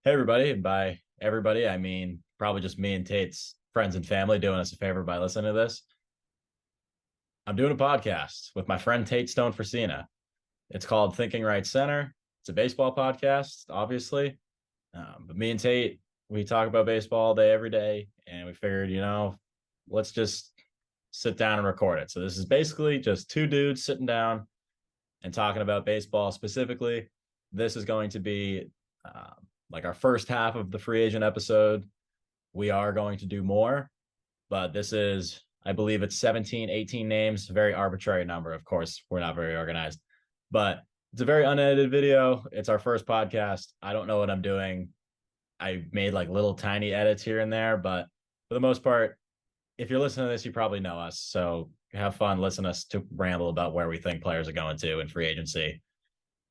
Hey, everybody. And by everybody, I mean probably just me and Tate's friends and family doing us a favor by listening to this. I'm doing a podcast with my friend Tate Stone Frasina. It's called Thinking Right Center. It's a baseball podcast, obviously. But me and Tate, we talk about baseball all day, every day. And we figured, let's just sit down and record it. So this is basically just two dudes sitting down and talking about baseball specifically. This is going to be like our first half of the free agent episode. We are going to do more, but this is, I believe it's 17, 18 names, very arbitrary number. Of course, we're not very organized, but it's a very unedited video. It's our first podcast. I don't know what I'm doing. I made like little tiny edits here and there, but for the most part, if you're listening to this, you probably know us. So have fun listening to us to ramble about where we think players are going to in free agency.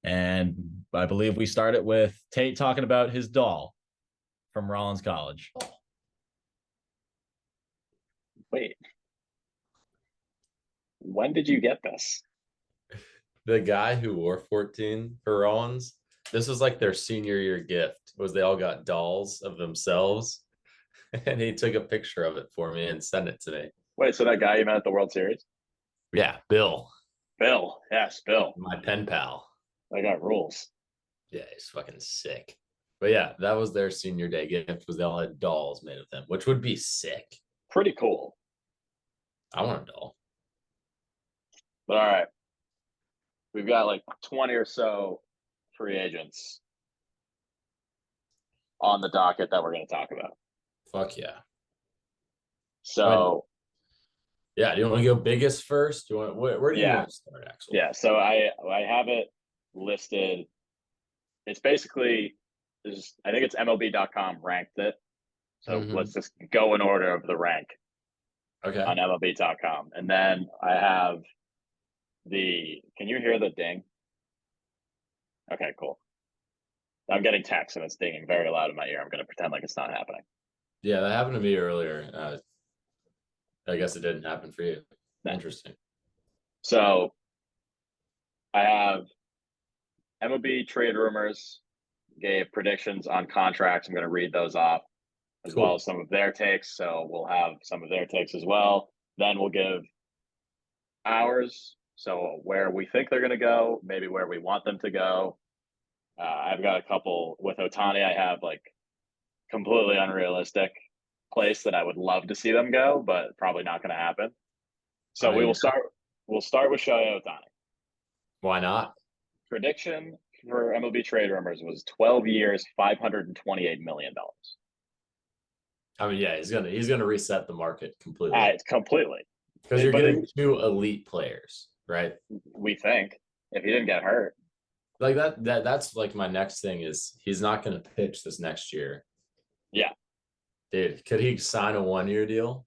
And I believe we started with Tate talking about his doll from Rollins College. Wait, when did you get this? The guy who wore 14 for Rollins, this was like their senior year gift, was they all got dolls of themselves. And he took a picture of it for me and sent it to me. Wait, so that guy you met at the World Series? Yeah, Bill, Bill. Yes, Bill. my pen pal. I got rules. Yeah, he's fucking sick. But yeah, that was their senior day gift, was they all had dolls made of them, which would be sick. Pretty cool. I want a doll. But all right. We've got like 20 or so free agents on the docket that we're going to talk about. Fuck yeah. So, Yeah, do you want to go biggest first? Do you want where do you Yeah. want to start, Axel? yeah, so I have it listed. It's basically, I think it's MLB.com ranked it. So Mhm. let's just go in order of the rank Okay. on MLB.com. And then I have can you hear the ding? Okay, cool. I'm getting text and it's dinging very loud in my ear. I'm going to pretend like it's not happening. Yeah, that happened to me earlier. I guess it didn't happen for you. No. Interesting. So I have MLB trade rumors, gave predictions on contracts. I'm going to read those off as Cool. well as some of their takes. So we'll have some of their takes as well. Then we'll give ours. So where we think they're going to go, maybe where we want them to go. I've got a couple with Ohtani. I have like completely unrealistic place that I would love to see them go, but probably not going to happen. So we'll start with Shohei Ohtani. Why not? Prediction for MLB trade rumors was 12 years, $528 million. I mean, yeah, he's gonna reset the market completely Completely. because you're but getting two elite players, right? We think if he didn't get hurt. Like that's like my next thing is he's not gonna pitch this next year. Yeah. Dude, could he sign a 1-year deal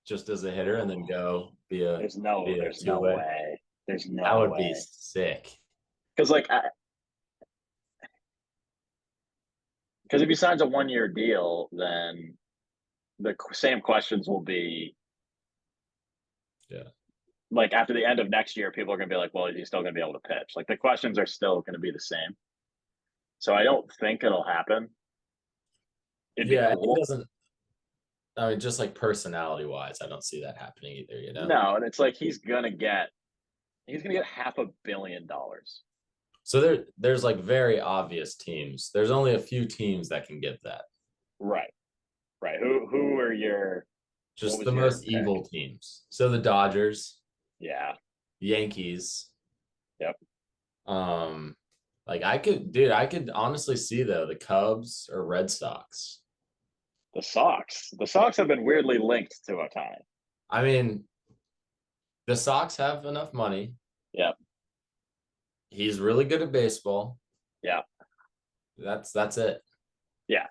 just as a hitter and then go be a There's no way. There's no that would way. be sick. Because if he signs a 1-year deal, then the same questions will be. Yeah. Like after the end of next year, people are going to be like, well, is he still going to be able to pitch? Like the questions are still going to be the same. So I don't think it'll happen. Yeah, cool. He doesn't. I mean, just like personality wise, I don't see that happening either, you know? No, and it's like he's gonna get $500 million. So there's like very obvious teams. There's only a few teams that can give that. Right. Who are your just the most evil teams? So the Dodgers. Yeah. Yankees. Yep. Like I could honestly see though the Cubs or Red Sox. The Sox have been weirdly linked to Ohtani. I mean, the Sox have enough money. Yep. He's really good at baseball. Yeah. That's it. Yeah.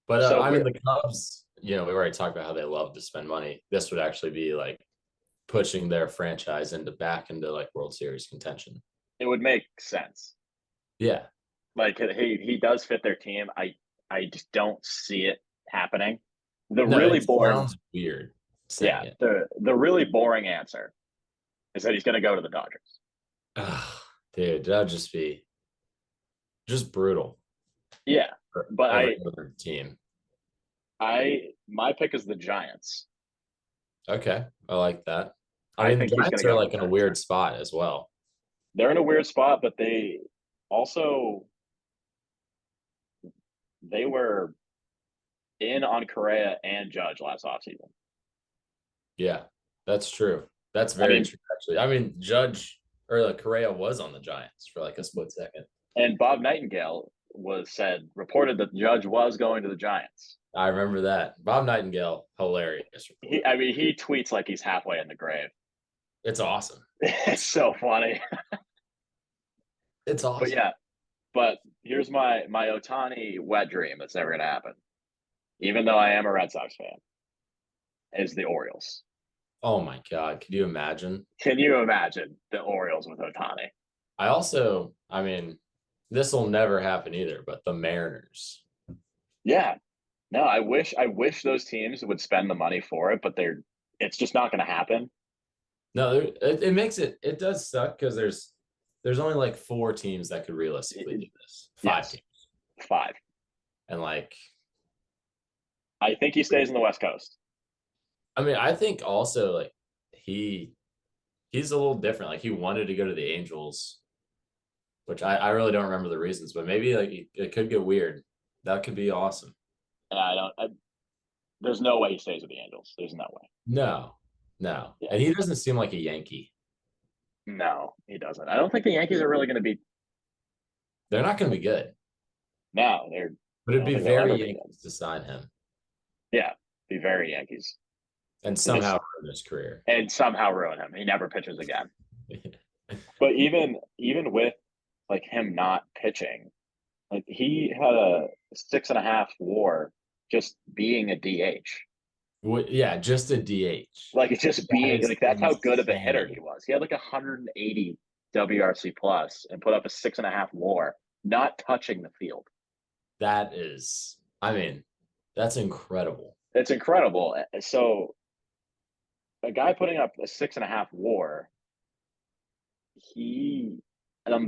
But I mean, the Cubs, we already talked about how they love to spend money. This would actually be like pushing their franchise back into like World Series contention. It would make sense. Yeah. Like he does fit their team. I just don't see it happening. Really boring. Sounds weird. Yeah. The really boring answer is that he's going to go to the Dodgers. Dude, that'd just be brutal. Yeah. but every other team. my pick is the Giants. Okay, I like that. I I mean, the think he's Giants gonna are go like to in the a Giants. weird spot as well. They're in a weird spot, but also they were in on Correa and Judge last offseason. Yeah, that's true. That's I very mean, true, actually. I mean, Judge or Correa was on the Giants for like a split second. and Bob Nightingale reported that Judge was going to the Giants. I remember that. Bob Nightingale, hilarious. He tweets like he's halfway in the grave. It's awesome. It's so funny. It's awesome. But yeah, but here's my Ohtani wet dream that's never gonna happen. Even though I am a Red Sox fan, is the Orioles. Oh my God. Could you imagine? Can you imagine the Orioles with Ohtani? I mean, this will never happen either, but the Mariners. Yeah. No, I wish those teams would spend the money for it, but it's just not going to happen. No, it does suck because there's only like 4 teams that could realistically do this. 5 teams. 5. And like, I think he stays in the West Coast. I mean, I think also like he's a little different. Like he wanted to go to the Angels, which I really don't remember the reasons, but maybe like it could get weird. That could be awesome. And there's no way he stays with the Angels. There's no way. No. Yeah. And he doesn't seem like a Yankee. No, he doesn't. I don't think the Yankees are really going to be. They're not going to be good. No, But it'd I be don't think they'll ever very be Yankees to sign him Yeah, be very Yankees. and somehow ruin his career. And somehow ruin him. He never pitches again. But even with like him not pitching, like he had a 6.5 WAR just being a DH. Yeah, just a DH. Like it's just being like that's how good of a insane. hitter he was. He had like 180 WRC plus and put up a 6.5 WAR, not touching the field. That is, I mean, that's incredible. It's incredible. So a guy putting up a 6.5 WAR,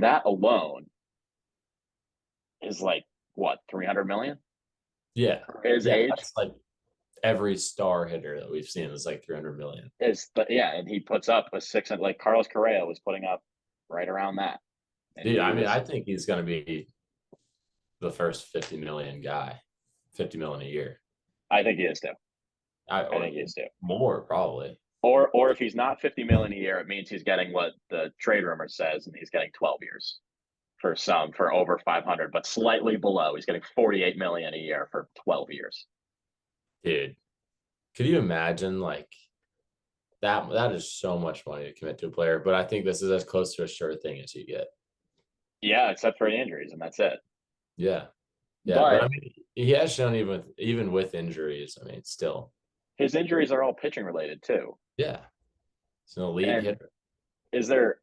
that alone is like what 300 million. Yeah, His age that's like every star hitter that we've seen is like 300 million. and he puts up a 6, like Carlos Correa was putting up right around that. And Dude, I mean, I think he's going to be the first 50 million guy, 50 million a year. I think he is too. I think he is too. More probably. Or if he's not 50 million a year, it means he's getting what the trade rumor says, and he's getting 12 years for over 500, but slightly below. He's getting 48 million a year for 12 years. Dude, could you imagine like that? That is so much money to commit to a player, but I think this is as close to a sure thing as you get. Yeah, except for injuries, and that's it. Yeah. But I mean, he has shown even with injuries. I mean, still his injuries are all pitching related too. Yeah, it's an elite hitter. Is there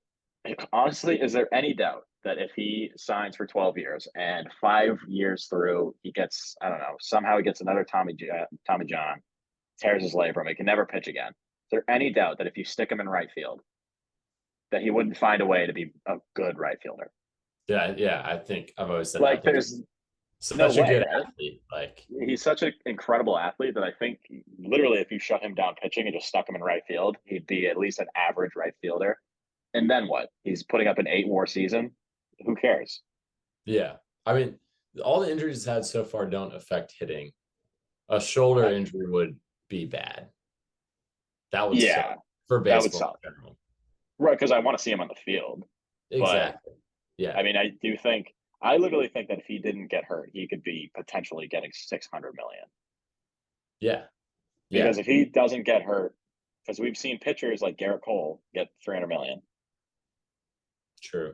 any doubt that if he signs for 12 years and 5 years through he gets, I don't know, somehow he gets another Tommy John, tears his labrum, he can never pitch again? Is there any doubt that if you stick him in right field, that he wouldn't find a way to be a good right fielder? Yeah, I think I've always said like that. There's such a good athlete. Like he's such an incredible athlete that I think literally if you shut him down pitching and just stuck him in right field, he'd be at least an average right fielder. And then what? He's putting up an 8 WAR season. Who cares? Yeah. I mean, all the injuries he's had so far don't affect hitting. A shoulder injury would be bad. That would suck for baseball. That would suck. In general. Right, because I want to see him on the field. Exactly. But, I mean, I literally think that if he didn't get hurt, he could be potentially getting 600 million. Yeah. Because if he doesn't get hurt, because we've seen pitchers like Garrett Cole get 300 million. True.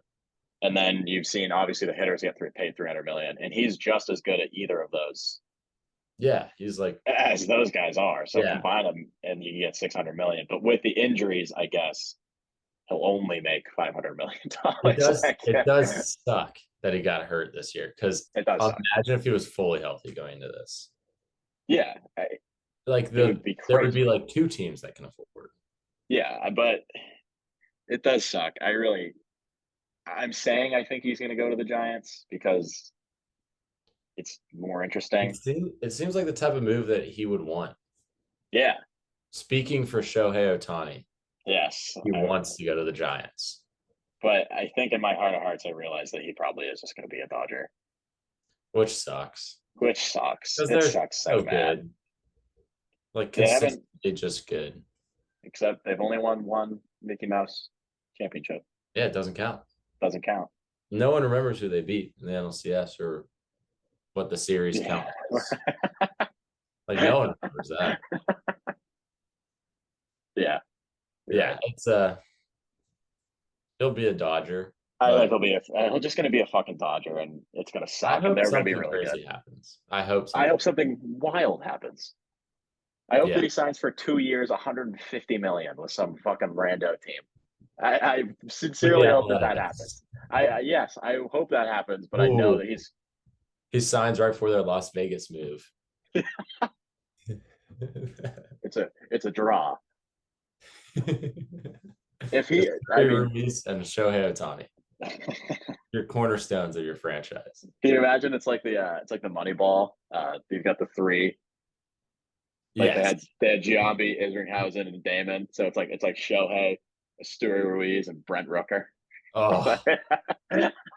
And then you've seen obviously the hitters get paid 300 million, and he's just as good at either of those. Yeah, he's like as those guys are. So combine them, and you get 600 million. But with the injuries, I guess he'll only make $500 million. It does suck that he got hurt this year because imagine if he was fully healthy going into this. Yeah, there would be like 2 teams that can afford. Yeah, but it does suck. I'm saying I think he's going to go to the Giants because It's more interesting. It seems like the type of move that he would want. Yeah. Speaking for Shohei Ohtani, Yes. he wants to go to the Giants. But I think in my heart of hearts, I realize that he probably is just going to be a Dodger, Which sucks. which sucks. Because It they're sucks so so bad. good. Like They haven't, consistently just good. except they've only won one Mickey Mouse championship. Yeah, it doesn't count. Doesn't count. No one remembers who they beat in the NLCS or what the series count was. Like no one remembers that. Yeah. Yeah, it's he'll be a Dodger. I but think he'll just going to be a fucking Dodger, and it's going to I suck, and hope they're going to be something really crazy good. happens. I hope I something. hope something wild happens. I hope Yeah. that he signs for 2 years, 150 million with some fucking rando team. I sincerely Yeah, hope that happens. Yes, I hope that happens, but I know that Ooh. he's He signs right for their Las Vegas move. it's a draw. If he, I mean, Ruiz and Shohei Ohtani, your cornerstones of your franchise. can you imagine? It's like the Moneyball. You've got the three. Like Yes. they had Giambi, Isringhausen, and Damon. So it's like Shohei, Stewie Ruiz, and Brent Rooker. Oh,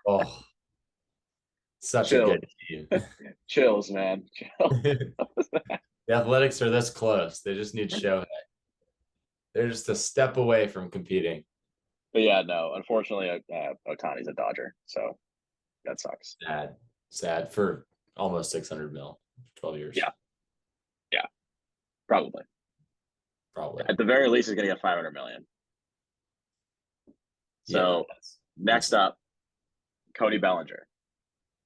oh, such Chill. a good team. Chills, man. Chill. The Athletics are this close. They just need Shohei. They're just a step away from competing. But yeah, no. Unfortunately, Otani's a Dodger, so that sucks. Sad for almost 600 mil, 12 years. Yeah. Probably. At the very least, he's going to get 500 million. So next up, Cody Bellinger.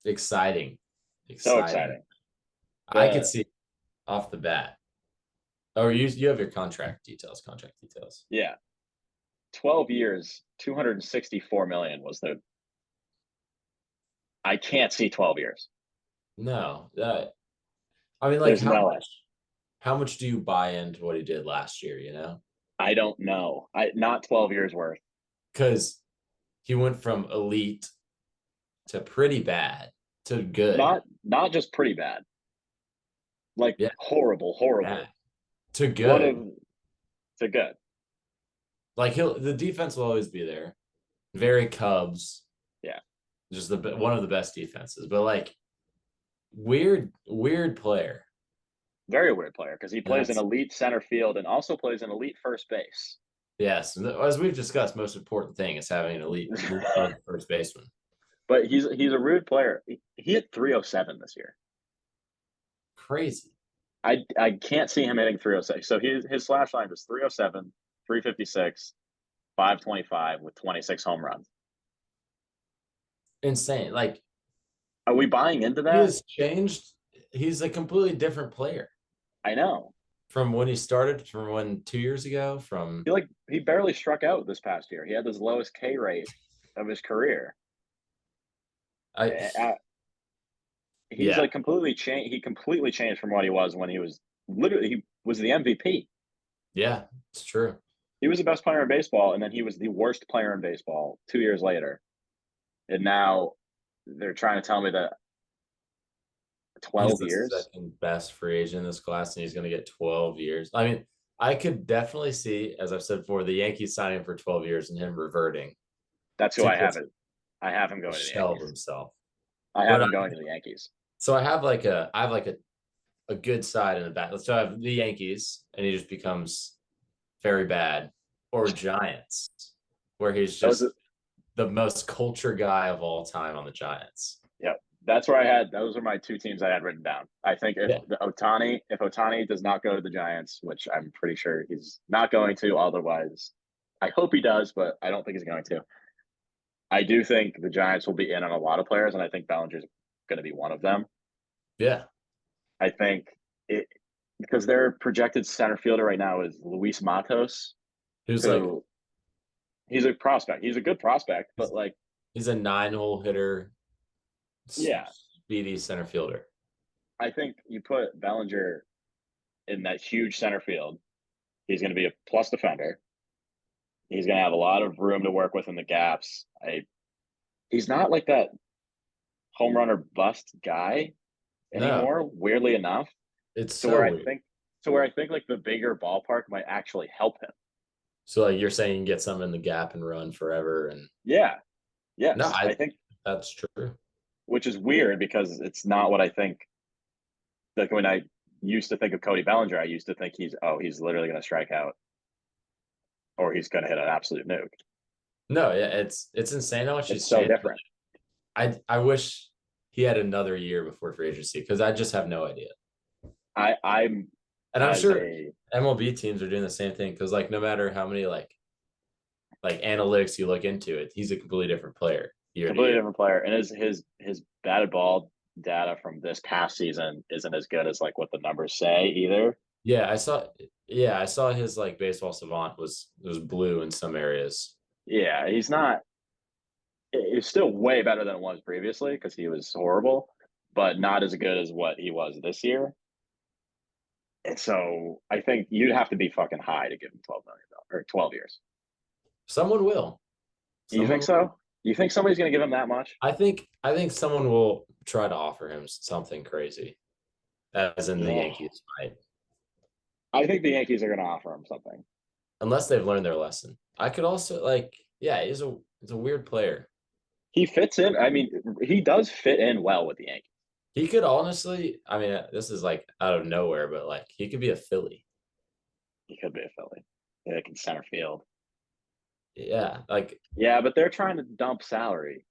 Exciting. So exciting. I could see off the bat. Oh, you have your contract details. Yeah. 12 years, 264 million was the. I can't see 12 years. No. I mean, like, There's no. How much do you buy into what he did last year, you know? I don't know. Not 12 years worth. Because he went from elite to pretty bad to good. Not just pretty bad. Like horrible. Bad. To good. To good. Like the defense will always be there. Very Cubs. Yeah. Just one of the best defenses. But like weird player. Very weird player because he plays an elite center field and also plays an elite first base. Yes, as we've discussed, most important thing is having an elite first baseman. But he's a rude player. He hit 307 this year. Crazy. I can't see him hitting 306. So his slash line was 307, 356, 525 with 26 home runs. Insane. Like, are we buying into that? He has changed. He's a completely different player. I know. From when he started, from when 2 years ago, he barely struck out this past year. He had his lowest K rate of his career. He's like completely changed. He completely changed from what he was when he was he was the MVP. Yeah, it's true. He was the best player in baseball, and then he was the worst player in baseball 2 years later. And now they're trying to tell me that 12 years. He's the second best free agent in this class, and he's going to get 12 years. I mean, I could definitely see, as I've said before, the Yankees signing for 12 years and him reverting. That's who I have it. I have him going to the Yankees. Himself. I have him going to the Yankees. So I have like a good side and a bad. So I have the Yankees, and he just becomes very bad, or Giants, where he's just the most culture guy of all time on the Giants. Yep. That's where those are my two teams I had written down. I think if Ohtani does not go to the Giants, which I'm pretty sure he's not going to, otherwise I hope he does, but I don't think he's going to. I do think the Giants will be in on a lot of players, and I think Bellinger's going to be one of them. Yeah. I think because their projected center fielder right now is Luis Matos. He's a prospect. He's a good prospect, but like he's a 9-hole hitter. Yeah. Speedy center fielder. I think you put Bellinger in that huge center field. He's going to be a plus defender. He's going to have a lot of room to work with in the gaps. He's not like that home run or bust guy. No, anymore, weirdly enough, it's to so where I weird. think like the bigger ballpark might actually help him. So like you're saying you can get some in the gap and run forever and Yeah. no, Yes. I think, that's true. which is weird because it's not what I think. Like when I used to think of Cody Bellinger, I used to think he's literally going to strike out or he's going to hit an absolute nuke. No, yeah, it's insane how much It's he's so changed. different. I wish he had another year before free agency because I just have no idea. I'm And I'm as sure a MLB teams are doing the same thing because like no matter how many like analytics you look into it, he's a completely different player year to completely year. different player, and his batted ball data from this past season isn't as good as like what the numbers say either. Yeah, I saw his like baseball savant was blue in some areas. Yeah, he's not. He's still way better than it was previously because he was horrible, but not as good as what he was this year. And so I think you'd have to be fucking high to give him 12 million or 12 years. Someone will. You think Someone so? You think somebody's going to give him that much? I think someone will try to offer him something crazy. As in the Yeah. Yankees might. I think the Yankees are going to offer him something. Unless they've learned their lesson. I could also like, yeah, he's a weird player. He fits in. I mean, he does fit in well with the Yankees. He could honestly, I mean, this is like out of nowhere, but like he could be a Philly. He could be a Philly, like in center field. Yeah, like, Yeah, but they're trying to dump salary.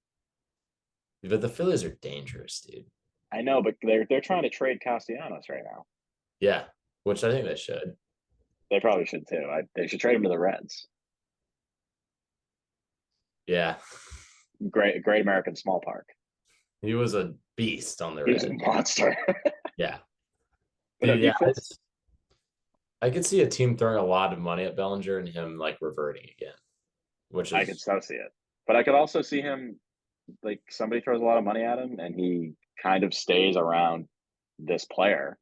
but the Phillies are dangerous, dude. I know, but they're trying to trade Castellanos right now. Yeah, which I think they should. They probably should too. They should trade him to the Reds. Yeah, Great American Small Park. he was a beast on the He's a Red. monster. Yeah, But no, dude. he Yeah, fits. I could see a team throwing a lot of money at Bellinger and him like reverting again, which I could is so see it, but I could also see him like somebody throws a lot of money at him and he kind of stays around this player.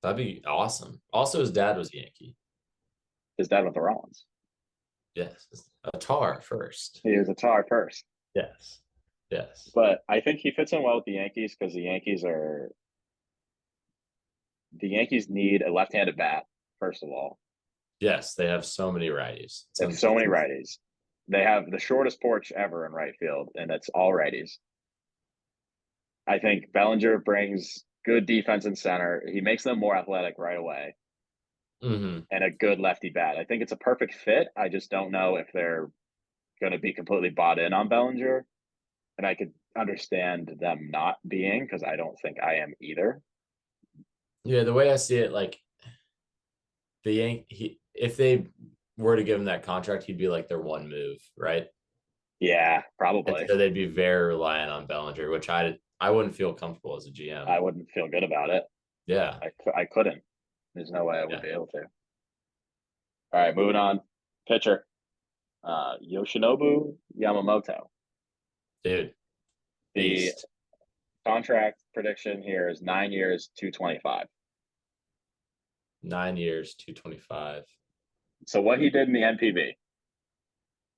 that'd be awesome. Also, his dad was a Yankee. His dad went the Rollins. Yes, a tar first. He was a Tar first, Yes, yes, but I think he fits in well with the Yankees because the Yankees need a left-handed bat first of all. yes. They have so many righties. They have so many righties. They have the shortest porch ever in right field, and it's all righties. I think Bellinger brings good defense in center. He makes them more athletic right away Mm-hmm. and a good lefty bat. I think it's a perfect fit. I just don't know if they're going to be completely bought in on Bellinger. And I could understand them not being because I don't think I am either. Yeah, the way I see it, like if they were to give him that contract, he'd be like their one move, right? Yeah, And probably. so they'd be very reliant on Bellinger, which I wouldn't feel comfortable as a GM. I wouldn't feel good about it. Yeah, I couldn't. There's no way I would yeah, be able to. All right, moving on. Pitcher. Yoshinobu Yamamoto. dude, The beast. contract prediction here is 9 years, 225. 9 years, 225. So what he did in the NPB,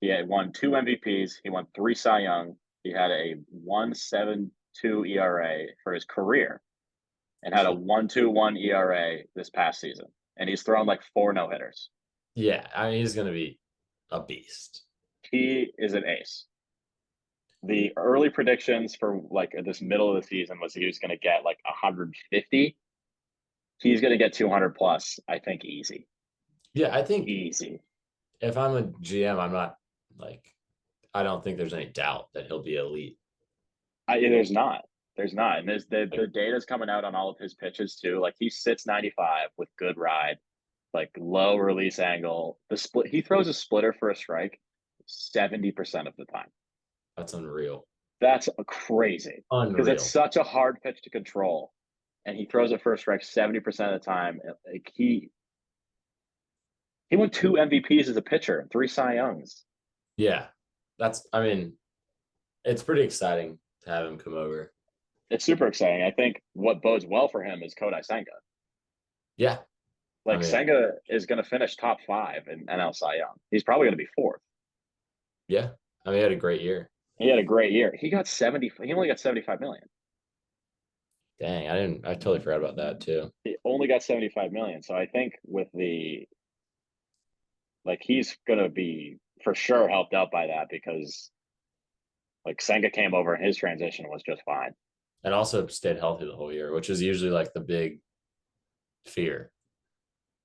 he had won 2 MVPs. He won 3 Cy Young. He had a 1.72 ERA for his career, and had a 1.21 ERA this past season. And he's thrown like 4 no-hitters. Yeah, I mean he's gonna be a beast. He is an ace. The early predictions for like this middle of the season was he was going to get like 150. He's going to get 200 plus. I think easy. Yeah, I think Easy. if I'm a GM, I'm not like I don't think there's any doubt that he'll be elite. There's not. There's not. And the data's coming out on all of his pitches too. Like he sits 95 with good ride, like low release angle. The split he throws a splitter for a strike 70% of the time. That's unreal. That's crazy because Unreal. it's such a hard pitch to control, and he throws it for a strike 70% of the time. Like he won 2 MVPs as a pitcher and 3 Cy Youngs. Yeah. I mean, it's pretty exciting to have him come over. It's super exciting. I think what bodes well for him is Kodai Senga. Yeah. Like I mean, Senga is going to finish top 5 in NL Cy Young. He's probably going to be 4th. yeah. I mean, he had a great year. He had a great year. He only got 75 million. Dang, I totally forgot about that too. He only got 75 million. So I think with he's gonna be for sure helped out by that because like Senga came over and his transition was just fine. And also stayed healthy the whole year, which is usually like the big fear,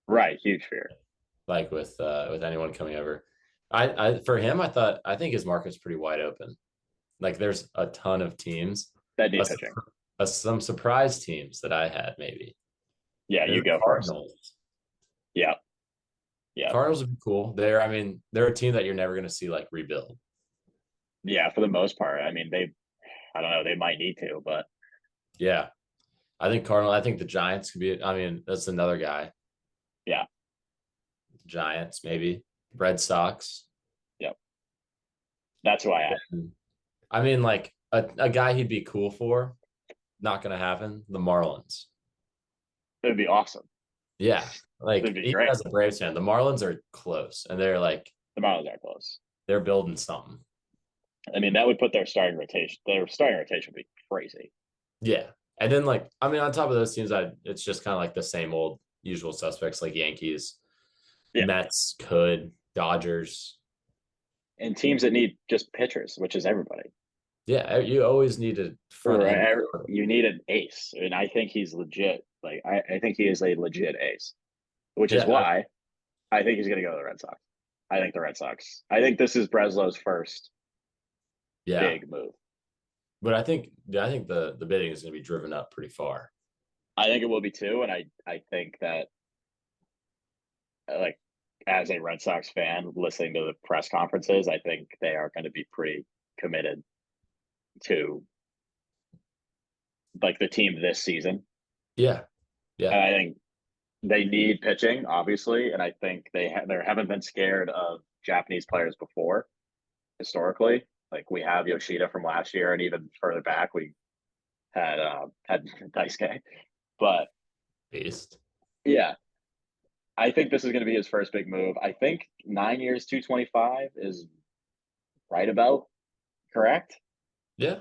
Right, huge fear. like with anyone coming over. I for him, I think his market's pretty wide open. Like there's a ton of teams, That a, need pitching. some surprise teams that I had maybe. Yeah, There's you the go first. Cardinals. Yeah, yeah, Cardinals would be cool. I mean, they're a team that you're never going to see like rebuild. yeah. For the most part, I mean, I don't know, they might need to, but Yeah, I think the Giants could be. I mean, that's another guy. yeah, Giants maybe. Red Sox. yep. That's who I had. I mean, like a guy he'd be cool for. Not going to happen. The Marlins. It would be awesome. Yeah, like It'd be even great. as a Braves fan, the Marlins are close, and they're like The Marlins are close. they're building something. I mean, that would put their starting rotation. Their starting rotation would be crazy. Yeah, and then like I mean, on top of those teams, it's just kind of like the same old usual suspects like Yankees, Yeah. Mets, could Dodgers. And teams that need just pitchers, which is everybody. Yeah, you always need a front end. You need an ace, and I think he's legit. Like I think he is a legit ace, which is why I think he's going to go to the Red Sox. I think the Red Sox. I think this is Breslow's first big move. But I think the bidding is going to be driven up pretty far. I think it will be too, and I think that like as a Red Sox fan listening to the press conferences, I think they are going to be pretty committed to like the team this season. Yeah. And I think they need pitching, obviously, and I think they haven't been scared of Japanese players before, historically. Like we have Yoshida from last year, and even further back, we had Daisuke. But Beast. yeah, I think this is going to be his first big move. I think 9 years, 225 is right about correct. Yeah,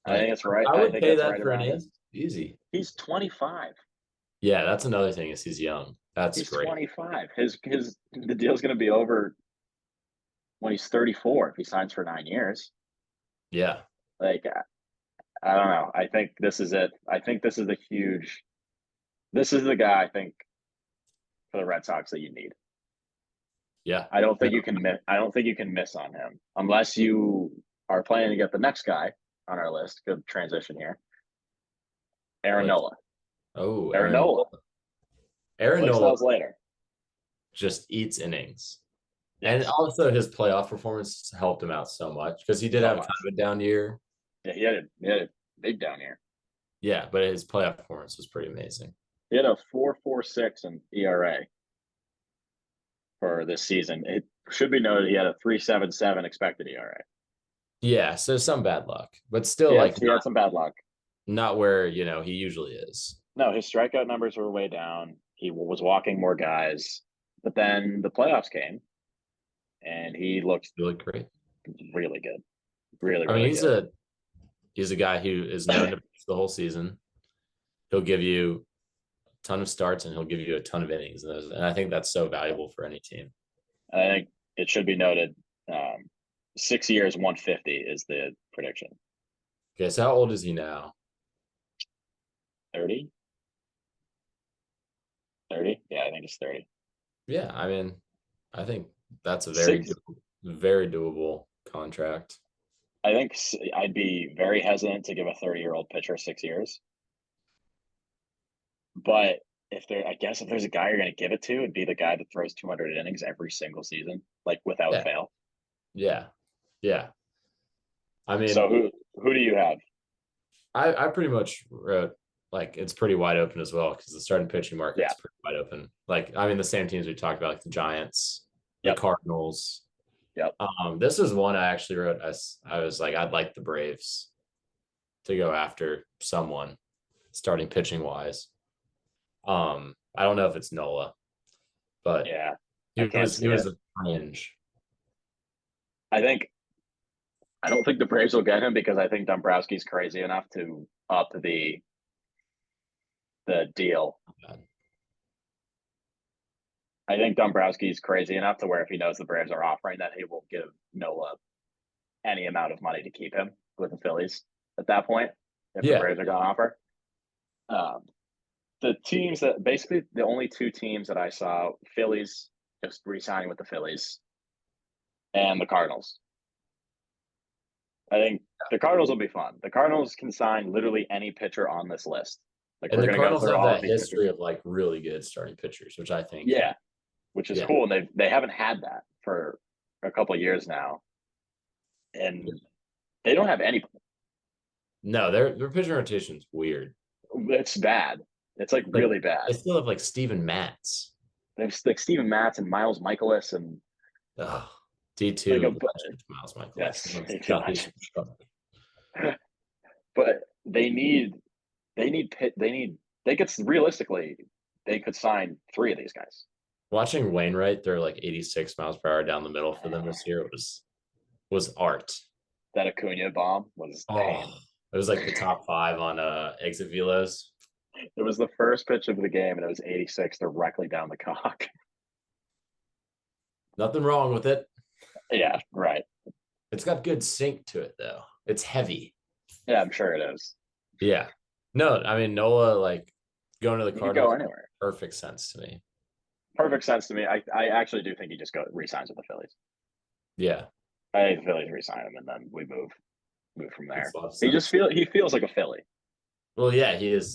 I think it's right. I would think pay it's that right for an around it. ace. Easy. He's 25. Yeah, that's another thing is he's young. That's He's great. 25. The deal's going to be over when he's 34 if he signs for 9 years. Yeah. Like I don't know. I think this is it. I think this is this is the guy I think for the Red Sox that you need. Yeah. I don't think you can miss on him unless you are planning to get the next guy on our list. Good transition here. Aaron Nola. Oh, Aaron Nola. Aaron Nola later. just eats innings. Yes. And also his playoff performance helped him out so much because he did have kind of a down year. Yeah, he had a big down year. Yeah, but his playoff performance was pretty amazing. He had a 4.46 in ERA for this season. It should be noted he had a 3.77 expected ERA. Yeah, so some bad luck, but still, he had some bad luck. Not where he usually is. No, his strikeout numbers were way down. He was walking more guys, but then the playoffs came, and he looked really great, really good. Really, I mean, good. he's a guy who is known to pitch the whole season. He'll give you a ton of starts and he'll give you a ton of innings, and I think that's so valuable for any team. I think it should be noted. 6 years, 150 is the prediction. Okay, so how old is he now? 30? 30? Yeah, I think it's 30. Yeah, I mean, I think that's a very doable contract. I think I'd be very hesitant to give a 30-year-old pitcher 6 years. But if there's a guy you're going to give it to, it'd be the guy that throws 200 innings every single season, like without fail. Yeah. Yeah. I mean, so who do you have? I pretty much wrote like it's pretty wide open as well because the starting pitching market is pretty wide open. Like, I mean, the same teams we talked about, like the Giants, the Cardinals. Yep. This is one I actually wrote. I was like, I'd like the Braves to go after someone starting pitching wise. I don't know if it's Nola, but he was a fringe. I don't think the Braves will get him because I think Dombrowski's crazy enough to up the the deal. bad. I think Dombrowski's crazy enough to where if he knows the Braves are offering that, he will give Nola any amount of money to keep him with the Phillies at that point, if the Yeah. Braves are going to offer. The teams that basically the only two teams that I saw, Phillies just re-signing with the Phillies and the Cardinals. I think the Cardinals will be fun. The Cardinals can sign literally any pitcher on this list. Like And we're the going to go Cardinals through have all of that these history pitchers. of like really good starting pitchers, which I think. Yeah, which is Yeah. cool. And they haven't had that for a couple of years now. And they don't have anybody. No, their pitching rotation's weird. It's bad. It's like really bad. They still have like Steven Matz. There's like Steven Matz and Miles Michaelis and Oh, D2 Like Miles Michaelis. yes, Gosh. but they could realistically they could sign 3 of these guys. Watching Wainwright throw like 86 miles per hour down the middle for them this year was art. That Acuna bomb was pain. It was like the top 5 on exit velos. It was the first pitch of the game, and it was 86 directly down the cock. Nothing wrong with it. Yeah, right. It's got good sink to it though. It's heavy. Yeah, I'm sure it is. Yeah. No, I mean Nola like going to the He could Cardinals. go anywhere. Perfect sense to me. Perfect sense to me. I actually do think he just resigns with the Phillies. Yeah. I think the Phillies resign him, and then we move from there. Makes a lot of He sense. just feels like a Philly. Well, yeah, he is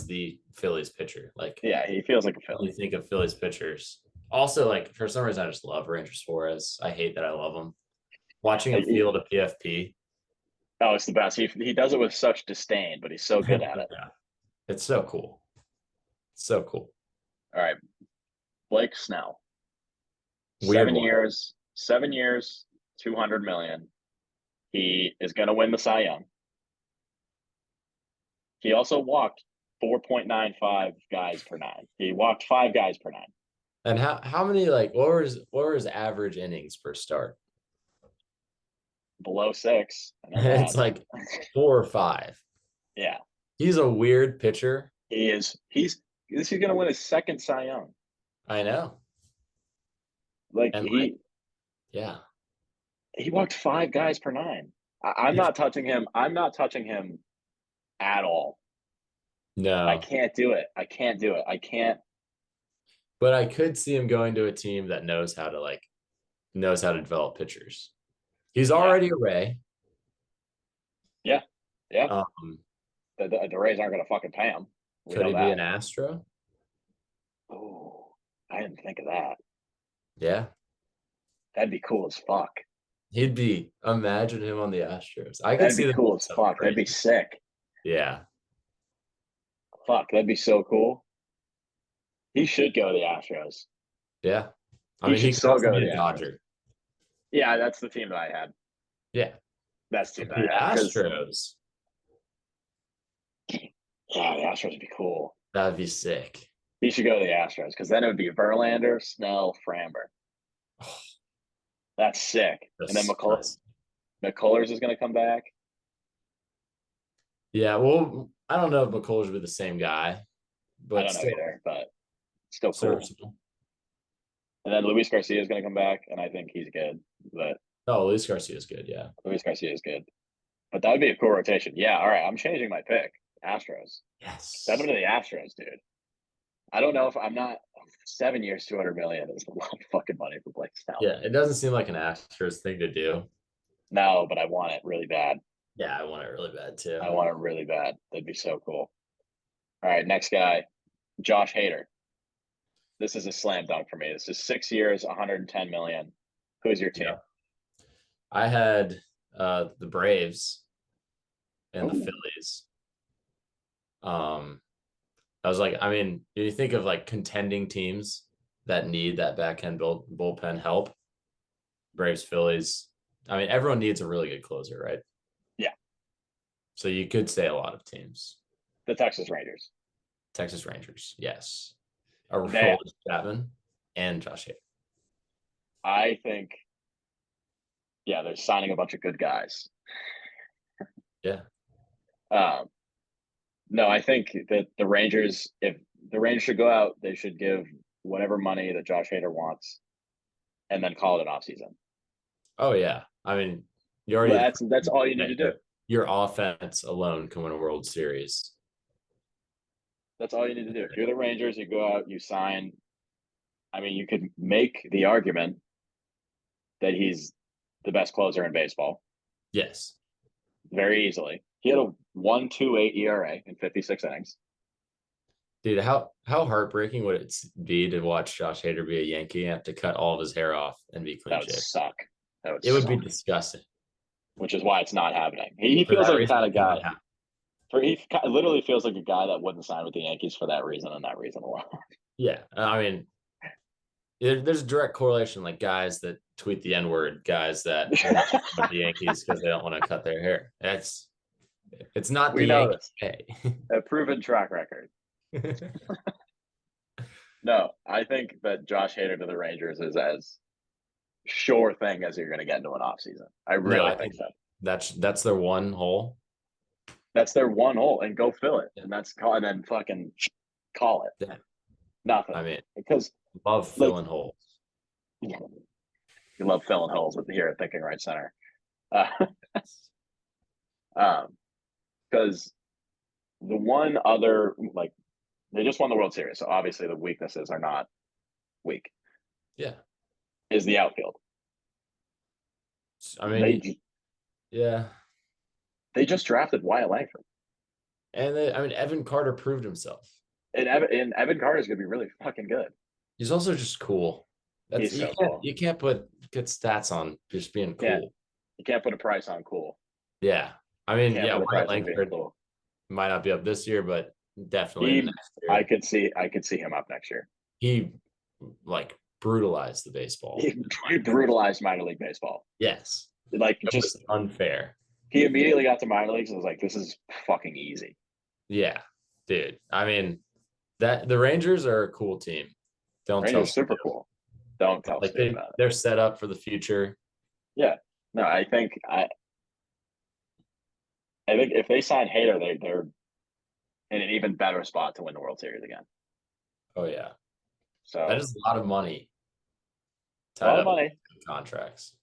the Phillies pitcher. Like Yeah, he feels like a when Philly. you think of Phillies pitchers. Also, like for some reason I just love Ranger Suarez. I hate that I love him. Watching him field a PFP. Oh, it's the best. He does it with such disdain, but he's so good at it. Yeah. It's so cool. So cool. All right. Blake Snell. Weird 7 years, 200 million. He is going to win the Cy Young. He also walked 4.95 guys per 9. He walked 5 guys per 9. And how many like what were his average innings per start? Below 6. It's like 4 or 5. Yeah. He's a weird pitcher. He is. He's going to win his second Cy Young. I know. Like And yeah. He walked 5 guys per 9. I'm not touching him. I'm not touching him at all. No. I can't do it. I can't. But I could see him going to a team that knows how to develop pitchers. He's already a Ray. Yeah. Um, The Rays aren't going to fucking pay him. could he be an Astro? Oh, I didn't think of that. Yeah. That'd be cool as fuck. Imagine him on the Astros. I could That'd see be them cool as so fuck. That'd be crazy. sick. Yeah. Fuck, that'd be so cool. He should go to the Astros. Yeah. He should he still could go be to a the Dodger. Yeah, that's the team that I had. Yeah. That's the team The that I had. 'Cause- Astros. Yeah, the Astros would be cool. That'd be sick. He should go to the Astros because then it would be Verlander, Snell, Framber. That's sick. And then McCullers is going to come back. Yeah, well, I don't know if McCullers would be the same guy, but I don't know either, but still cool. serviceable. And then Luis Garcia is going to come back, and I think he's good. But Oh, Luis Garcia is good. Yeah. Luis Garcia is good. But that would be a cool rotation. Yeah, all right. I'm changing my pick. Astros. Yes. Send him to the Astros, dude. I don't know if I'm not 7 years, 200 million is a lot of fucking money for Blake Snell. Yeah, it doesn't seem like an Astros thing to do. No, but I want it really bad. Yeah, I want it really bad too. I want it really bad. That'd be so cool. All right, next guy, Josh Hader. This is a slam dunk for me. This is 6 years, 110 million. Who's your team? Yeah. I had the Braves and the Ooh. Phillies. I was like, I mean, you think of like contending teams that need that back end bullpen help. Braves, Phillies. I mean, everyone needs a really good closer, right? Yeah. So you could say a lot of teams. The Texas Rangers. Texas Rangers, yes. Aroldis They- Chapman and Josh Hader. I think, yeah, they're signing a bunch of good guys. Yeah. No, I think that the Rangers, if the Rangers should go out, they should give whatever money that Josh Hader wants, and then call it an offseason. Oh yeah. I mean, you already That's all you need to do. Your offense alone can win a World Series. That's all you need to do. If you're the Rangers, you go out, you sign. I mean, you could make the argument that he's the best closer in baseball Yes. very easily. He had a 1.28 ERA in 56 innings. Dude, how heartbreaking would it be to watch Josh Hader be a Yankee and have to cut all of his hair off and be clean That would shaved? suck. It would be disgusting. Which is why it's not happening. He For feels that like the reason, kind of it would guy. happen. He literally feels like a guy that wouldn't sign with the Yankees for that reason and that reason alone. Yeah, I mean, there's a direct correlation, like guys that tweet the N-word, guys that with the Yankees because they don't want to cut their hair. It's not We the know Yankees way. A proven track record. No, I think that Josh Hader to the Rangers is as sure thing as you're going to get into an offseason. I really think so. That's their one hole. That's their one hole, and go fill it, Yeah. and then fucking call it. Yeah. Nothing. I mean, Because love filling holes. you love filling holes with here at Thinking Right Center. Because the one other, like, they just won the World Series, so obviously the weaknesses are not weak. Yeah. Is the outfield. I mean, they just drafted Wyatt Langford. And Evan Carter proved himself. And Evan Carter is going to be really fucking good. He's also just cool. You can't put good stats on just being cool. You can't put a price on cool. Yeah. I mean, Wyatt Langford cool. Might not be up this year, but definitely next year. I could see him up next year. He brutalized the baseball. He brutalized minor league baseball. Yes. Just unfair. He immediately got to minor leagues and was like, this is fucking easy. Yeah, dude. I mean, the Rangers are a cool team. Rangers super cool. Don't tell me about it. They're set up for the future. Yeah. No, I think if they sign Hader, they're in an even better spot to win the World Series again. Oh yeah. So that is a lot of money. A lot of money. Contracts.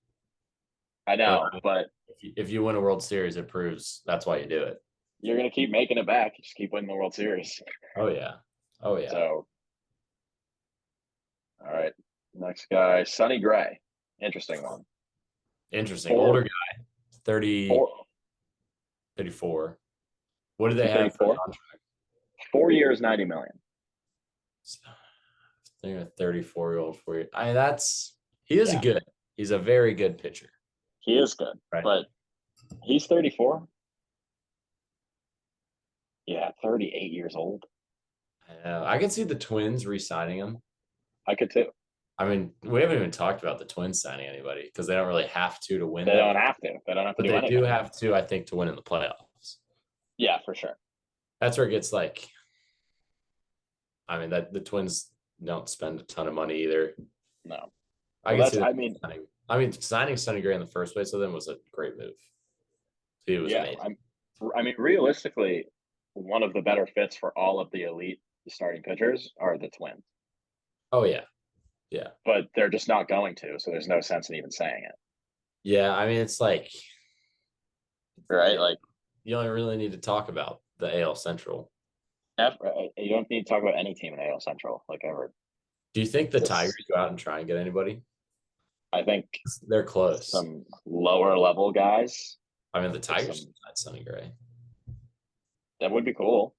I know, but if you win a World Series, it proves that's why you do it. You're gonna keep making it back. Just keep winning the World Series. Oh yeah. So, all right, next guy, Sonny Gray. Interesting one. Interesting. Older guy, 34. What do they have for contract? 4 years, $90 million. They're a 34-year-old for you. He is good. He's a very good pitcher. He is good, right? But he's 34. Yeah, 38 years old. I know. I could see the Twins re-signing him. I could too. I mean, we haven't even talked about the Twins signing anybody because they don't really have to win. They don't have to. They don't have to. But they do have to, I think, to win in the playoffs. Yeah, for sure. That's where it gets like. I mean, that the Twins don't spend a ton of money either. No, signing Sonny Gray in the first place with him was a great move. He was amazing. I mean, realistically, one of the better fits for all of the elite starting pitchers are the Twins. Oh yeah. Yeah. But they're just not going to, so there's no sense in even saying it. Yeah, I mean, it's like, right? Like, you don't really need to talk about the AL Central. You don't need to talk about any team in AL Central, like, ever. Do you think the Tigers go out and try and get anybody? I think they're close. Some lower level guys. I mean, the Tigers had Sonny Gray. That would be cool.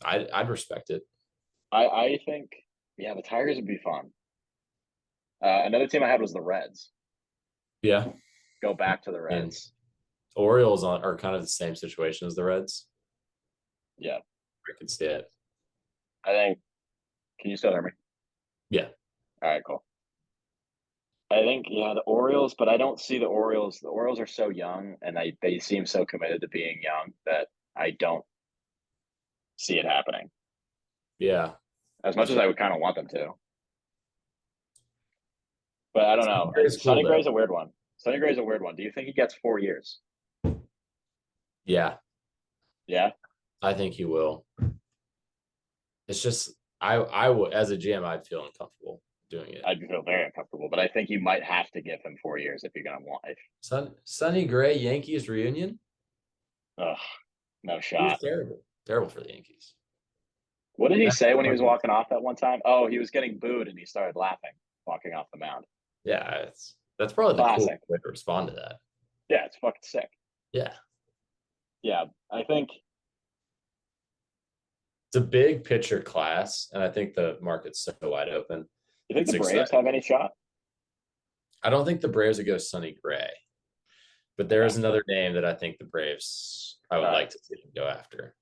I'd respect it. I think, yeah, the Tigers would be fun. Another team I had was the Reds. Yeah. Go back to the Reds. And Orioles are kind of the same situation as the Reds. Yeah. I can see it. I think, can you still hear me? Yeah. All right, cool. I think, the Orioles, but I don't see the Orioles. The Orioles are so young, and they seem so committed to being young that I don't see it happening. Yeah. As much as I would kind of want them to. But I don't know. Sonny Gray's a weird one. Do you think he gets 4 years? Yeah. Yeah? I think he will. It's just I would, as a GM, I'd feel uncomfortable doing it. I'd feel very uncomfortable, but I think you might have to give him 4 years if you're gonna want it. Sonny Gray Yankees reunion. Ugh, no He was shot. terrible for the Yankees. What did he That's say when he was fucking- walking off that one time? Oh, he was getting booed and he started laughing, walking off the mound. Yeah, that's probably the cool Classic. way to respond to that. Yeah, it's fucking sick. Yeah, Yeah, I think it's a big pitcher class, and I think the market's so wide open. you think It's the Braves exciting. have any shot? I don't think the Braves would go Sonny Gray, but there is Okay. another name that I think the Braves I would Alright. like to see them go after.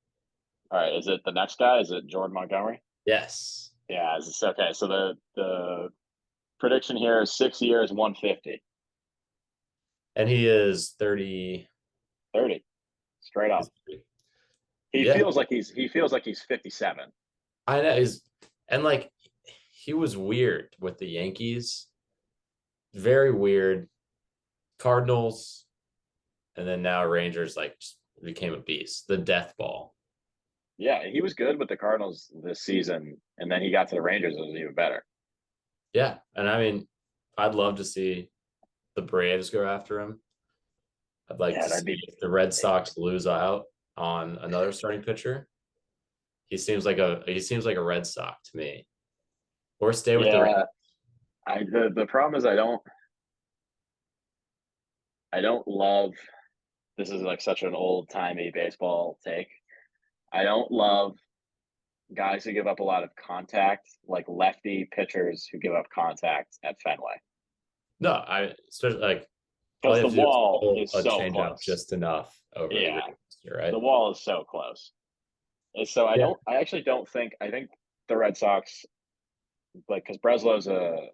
All right, is it the next guy? Is it Jordan Montgomery? Yes, Yeah, it's okay. So the prediction here is 6 years, 150, and he is 30. 30, straight up. He Yeah. feels like he's 57. I know and like he was weird with the Yankees, very weird. Cardinals, and then now Rangers like just became a beast. The death ball. Yeah, he was good with the Cardinals this season, and then he got to the Rangers, it was even better. Yeah, and I mean, I'd love to see the Braves go after him. I'd like Yeah, to that'd see be- if the Red Sox lose out on another starting pitcher. He seems like a Red Sox to me. Or stay with the Yeah, Rangers. the problem is I don't love. This is like such an old timey baseball take. I don't love guys who give up a lot of contact, like lefty pitchers who give up contact at Fenway. No, I especially like all Because you the have to do wall pull is a so changeup close. just enough over the Yeah. register, right? The wall is so close. And so Yeah. I actually don't think, I think the Red Sox, like, because Breslow's a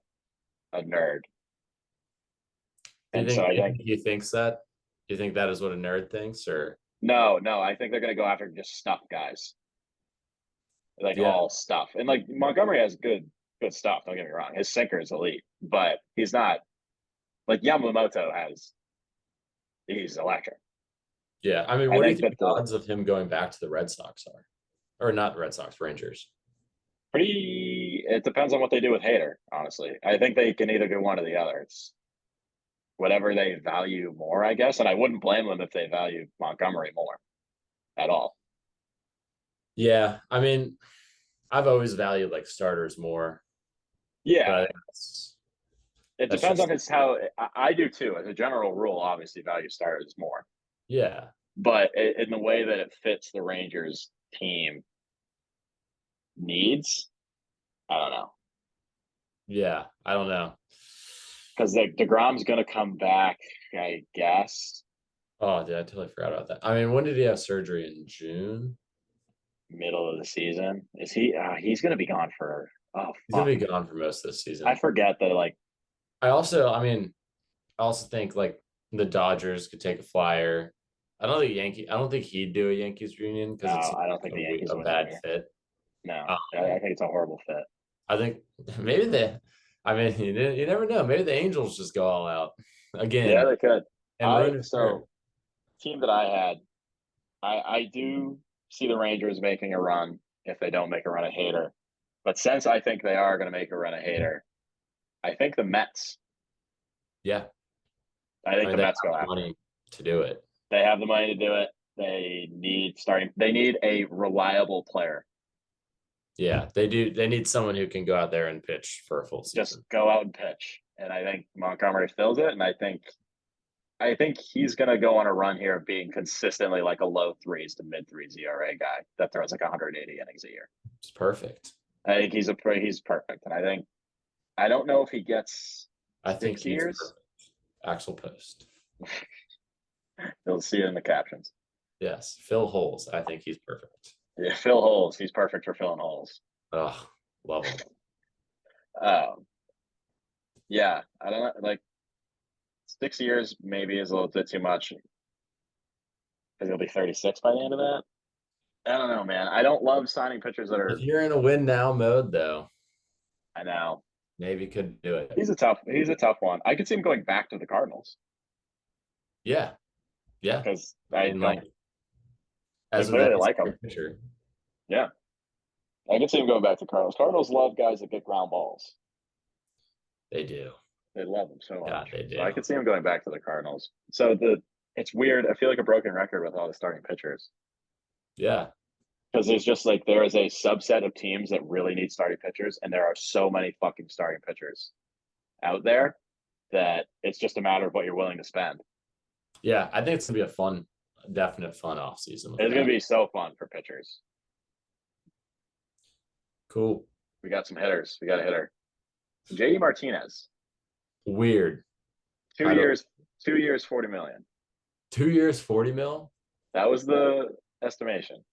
nerd. Do you And think so I think, he thinks that? Do you think that is what a nerd thinks, or no, I think they're going to go after just stuff guys. Like Yeah. all stuff. And like Montgomery has good stuff, don't get me wrong. His sinker is elite, but he's not like Yamamoto he's electric. yeah? I mean, I what do you think think that the the- odds of him going back to the Red Sox are, or not Red Sox, Rangers? It depends on what they do with Hader, honestly. I think they can either do one or the other. It's whatever they value more, I guess. And I wouldn't blame them if they value Montgomery more at all. Yeah, I mean, I've always valued like starters more. But Yeah, I think it that's depends just- on his how I do too. As a general rule, obviously value starters more. yeah, But in the way that it fits the Rangers team needs, I don't know. yeah. I don't know. Because DeGrom's going to come back, I guess, Oh, dude, I totally forgot about that. I mean, when did he have surgery? In June? middle of the season. Is he? He's going to be gone for. Oh, He's gonna fuck. be gone for most of the season. I forget that. Like, I also think like the Dodgers could take a flyer. I don't think he'd do a Yankees reunion because it's no, I don't think the Yankees a would bad either. fit. No, Um, I think it's a horrible fit. I think maybe you never know. Maybe the Angels just go all out again. Yeah, they could. and ruin his career. So, team that I had, I do see the Rangers making a run if they don't make a run at Hader. But since I think they are going to make a run at Hader, I think the Mets. Yeah, I think the they Mets have go after. money to do it. They have the money to do it. They need a reliable player. Yeah, they do. They need someone who can go out there and pitch for a full season. Just go out and pitch. And I think Montgomery fills it. And I think he's going to go on a run here of being consistently like a low threes to mid threes ERA guy that throws like 180 innings a year. It's perfect. I think he's perfect. And I don't know if he gets I think 6 he's years. perfect. Axel Post. You'll see it in the captions. Yes, Phil Holes. I think he's perfect. Yeah, Phil Holes. He's perfect for filling holes. Oh, love him. Yeah, I don't know. Like 6 years maybe is a little bit too much because he'll be 36 by the end of that. I don't know, man. I don't love signing pitchers that are. If you're in a win now mode, though, I know maybe could do it. he's a tough one. I could see him going back to the Cardinals Yeah, yeah. because I And don't. like as with clearly any like him. starting pitcher. Yeah. I can see him going back to Cardinals. Cardinals love guys that get ground balls. They do. They love him so much. Yeah, they do. So I could see him going back to the Cardinals. So it's weird. I feel like a broken record with all the starting pitchers Yeah. because there's just like there is a subset of teams that really need starting pitchers, and there are so many fucking starting pitchers out there that it's just a matter of what you're willing to spend. Yeah, I think it's gonna be a fun, definite fun off season. It's gonna be so fun for pitchers. Cool. We got some hitters. We got a hitter. JD Martinez. Weird. 2 years, 2 years, 40 million. 2 years, 40 mil. That was the estimation.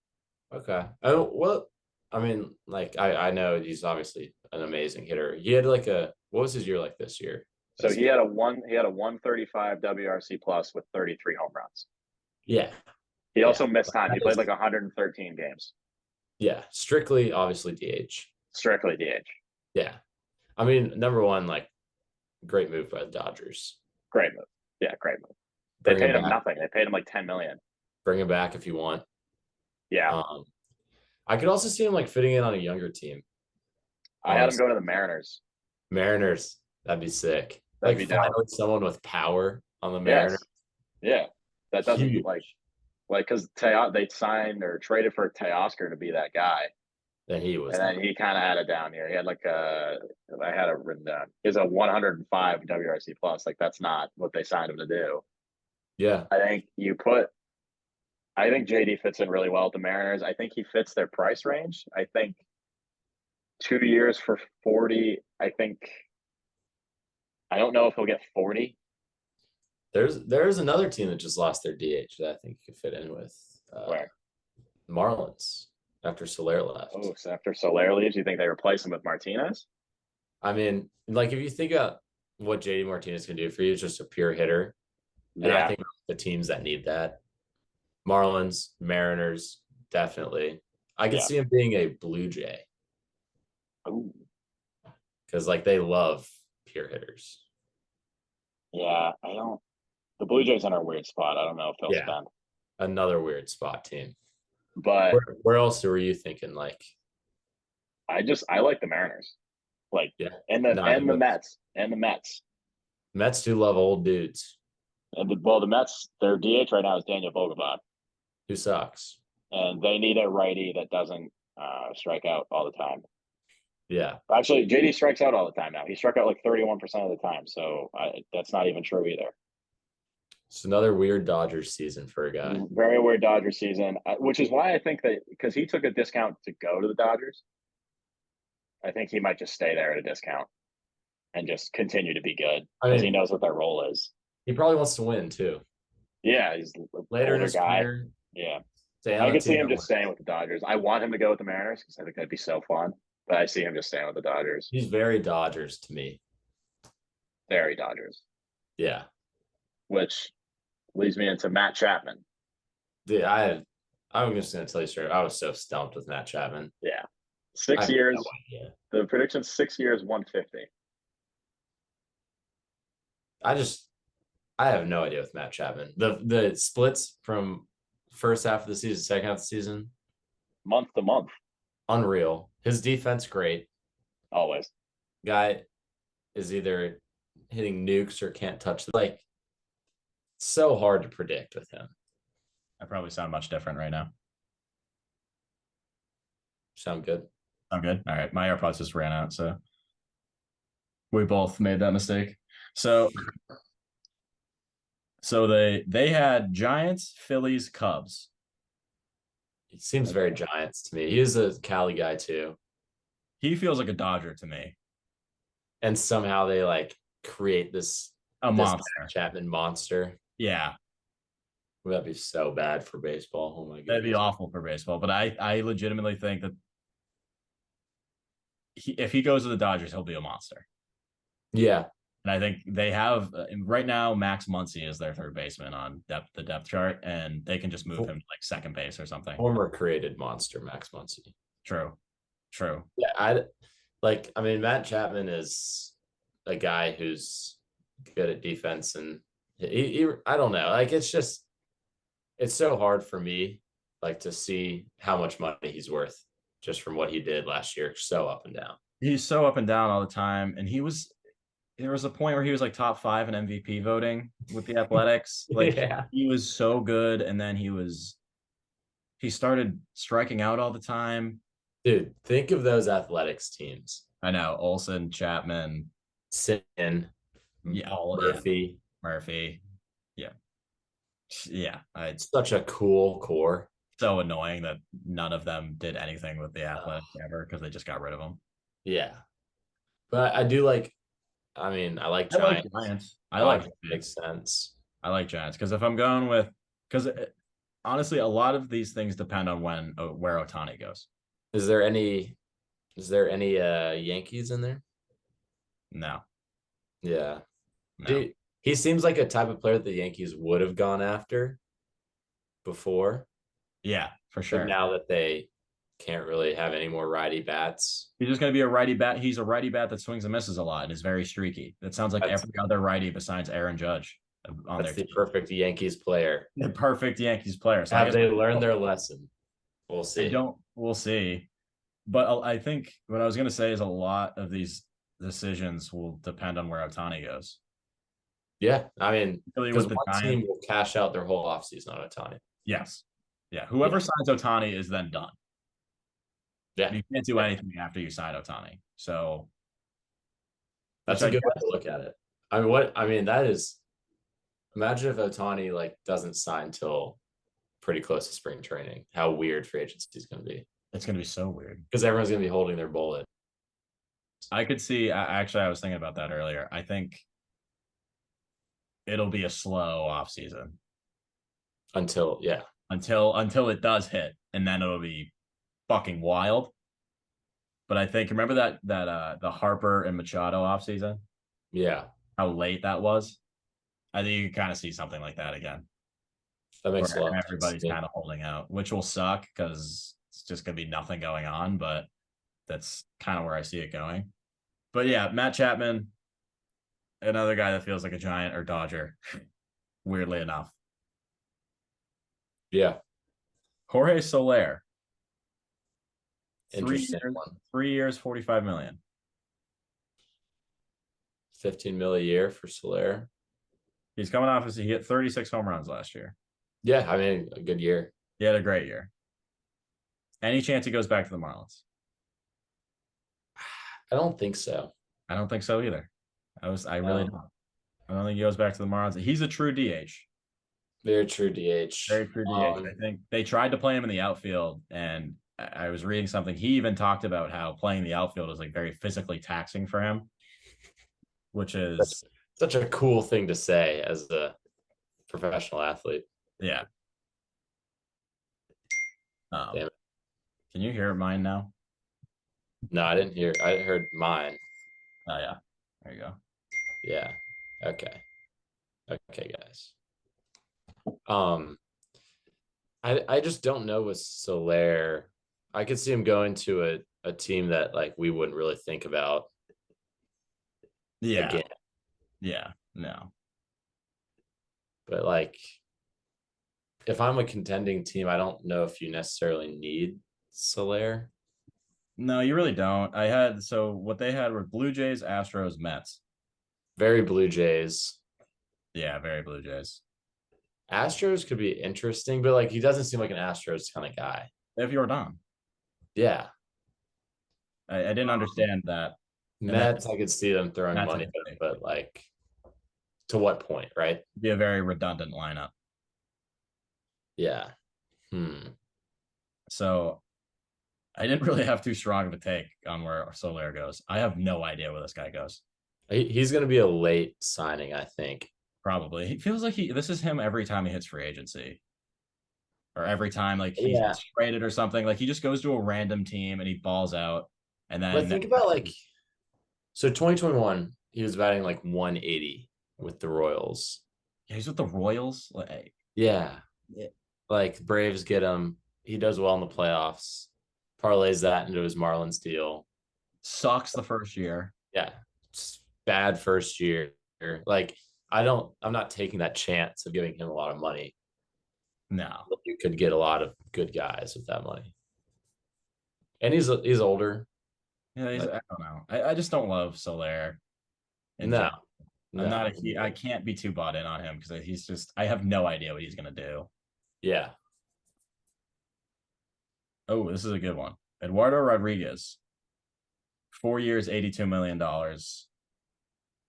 Okay. Oh well, I mean, like I know he's obviously an amazing hitter. He had like what was his year like this year? So he had a 135 WRC plus with 33 home runs. Yeah. He also missed time. He played like 113 games. Yeah. Strictly, obviously DH. Strictly DH. Yeah. I mean, number one, like, great move by the Dodgers. Great move. Yeah, great move. They Bring paid him back. nothing. They paid him like 10 million. Bring him back if you want. Yeah. I could also see him like fitting in on a younger team. I had him go to the Mariners. Mariners. That'd be sick. That'd Like be dope. finally someone with power on the Mariners. Yes. Yeah. That doesn't Huge. like because they signed or traded for Teoscar to be that guy. Then he was. And then he kind of had it down here. He had like I had it written down. He has a 105 WRC plus. Like that's not what they signed him to do. Yeah. I think JD fits in really well with the Mariners. I think he fits their price range. I think 2 years for 40. I don't know if he'll get 40. There's another team that just lost their DH that I think he could fit in with. Where? Marlins after Soler left. Oh, so after Soler leaves, you think they replace him with Martinez? I mean, like if you think about what JD Martinez can do for you, just a pure hitter. And I think the teams that need that, Marlins, Mariners, definitely. I could see him being a Blue Jay. Ooh. Because like they love pure hitters. Yeah, the Blue Jays are in a weird spot. I don't know if they'll spend. Another weird spot team. But where else were you thinking? Like, I like the Mariners. Like, and the Mets. And the Mets. Mets do love old dudes. And the Mets, their DH right now is Daniel Vogelbach. Who sucks. And they need a righty that doesn't strike out all the time. Yeah. Actually, JD strikes out all the time now. He struck out like 31% of the time. So that's not even true either. It's another weird Dodgers season for a guy. Very weird Dodgers season, which is why I think that because he took a discount to go to the Dodgers, I think he might just stay there at a discount and just continue to be good because he knows what their role is. He probably wants to win too. Yeah, he's later in his guy. Career. Yeah. I could see him just staying with the Dodgers. I want him to go with the Mariners because I think that'd be so fun. But I see him just staying with the Dodgers. He's very Dodgers to me. Very Dodgers. Yeah. Which leads me into Matt Chapman. Dude, I'm just gonna tell you straight. I was so stumped with Matt Chapman. Yeah. 6 years. No the prediction's 6 years, 150. I have no idea with Matt Chapman. The splits from first half of the season, second half of the season, month to month, unreal. His defense great. Always. Guy is either hitting nukes or can't touch. Like, so hard to predict with him. I probably sound much different right now. Sound good? I'm good. All right. My AirPods just ran out, so we both made that mistake. So they had Giants, Phillies, Cubs. He seems very Giants to me. He is a Cali guy too. He feels like a Dodger to me. And somehow they like create this monster. Chapman monster. Yeah. Would that be so bad for baseball? Oh my god. That'd be awful for baseball. But I legitimately think that if he goes to the Dodgers, he'll be a monster. Yeah. And I think they have right now Max Muncy is their third baseman on the depth chart, and they can just move him to like second base or something. Former created monster Max Muncy. True. Yeah, Matt Chapman is a guy who's good at defense, and he I don't know. Like it's so hard for me like to see how much money he's worth just from what he did last year. So up and down. He's so up and down all the time. And there was a point where he was like top 5 in MVP voting with the Athletics. Like Yeah. he was so good. And then he started striking out all the time. Dude, think of those Athletics teams. I know. Olsen, Chapman, Sin, yeah, Murphy. Murphy. Yeah. Yeah. It's Such a cool core. so annoying that none of them did anything with the Athletics ever because they just got rid of them. Yeah. But I do like, I mean, I like Giants. I like Makes sense. I like Giants because if I'm going with because honestly, a lot of these things depend on where Otani goes. Is there any Yankees in there? No, Yeah. no. Dude, he seems like a type of player that the Yankees would have gone after before. Yeah, for But sure. now that they can't really have any more righty bats. He's just going to be a righty bat. He's a righty bat that swings and misses a lot and is very streaky. That sounds like every other righty besides Aaron Judge on That's their the team. perfect Yankees player. The perfect Yankees player. So Have they learned their lesson? We'll see. We'll see. But I think what I was going to say is a lot of these decisions will depend on where Otani goes. Yeah, I mean, Really because with the one Giants. team will cash out their whole offseason on Otani. Yes. Yeah. Whoever signs Otani is then done. Yeah. You can't do anything after you sign Otani. So that's a good way to look at it. I mean, that is, imagine if Otani like doesn't sign till pretty close to spring training, how weird free agency is going to be. It's going to be so weird. Because everyone's going to be holding their bullet. I could see, actually, I was thinking about that earlier. I think it'll be a slow off season Until it does hit, and then it'll be fucking wild. But I think, remember that the Harper and Machado off season? Yeah. How late that was? I think you can kind of see something like that again. That makes a lot of sense. Everybody's kind of holding out, which will suck because it's just going to be nothing going on, but that's kind of where I see it going. But yeah, Matt Chapman, another guy that feels like a Giant or Dodger, weirdly enough. Yeah. Jorge Soler. Interesting 3 years, 45 million. 15 mil a year for Soler. He's coming off he hit 36 home runs last year. Yeah, I mean, a good year. He had a great year. Any chance he goes back to the Marlins? I don't think so. I don't think so either. I really don't. I don't think he goes back to the Marlins. He's a true DH. Very true DH. Very true DH. I think they tried to play him in the outfield, and I was reading something. He even talked about how playing the outfield is like very physically taxing for him, which is such a cool thing to say as a professional athlete. Yeah. Damn it. Can you hear mine now? No, I didn't hear. I heard mine. Oh yeah. There you go. Yeah. Okay. Okay, guys. I just don't know with Soler. I could see him going to a team that like we wouldn't really think about. Yeah. Again. Yeah. No. But like if I'm a contending team, I don't know if you necessarily need Soler. No, you really don't. So what they had were Blue Jays, Astros, Mets. Very Blue Jays. Yeah, very Blue Jays. Astros could be interesting, but like he doesn't seem like an Astros kind of guy. They have Yordan. Yeah. I didn't understand that. Mets, I could see them throwing money, but like to what point, right? Be a very redundant lineup. Yeah. So I didn't really have too strong of a take on where Soler goes. I have no idea where this guy goes. He's going to be a late signing, I think. Probably. He feels like this is him every time he hits free agency. Or every time like he gets traded or something. Like he just goes to a random team and he balls out. And then think about like so 2021, he was batting like 180 with the Royals. Yeah, he's with the Royals. Like, yeah. Like Braves get him. He does well in the playoffs. Parlays that into his Marlins deal. Sucks the first year. Yeah. Bad first year. Like I'm not taking that chance of giving him a lot of money. No. You could get a lot of good guys with that money. And he's older. Yeah, I don't know. I just don't love Soler. No, I'm not no. I can't be too bought in on him because he's just I have no idea what he's gonna do. Yeah. Oh, this is a good one. Eduardo Rodriguez, 4 years, $82 million.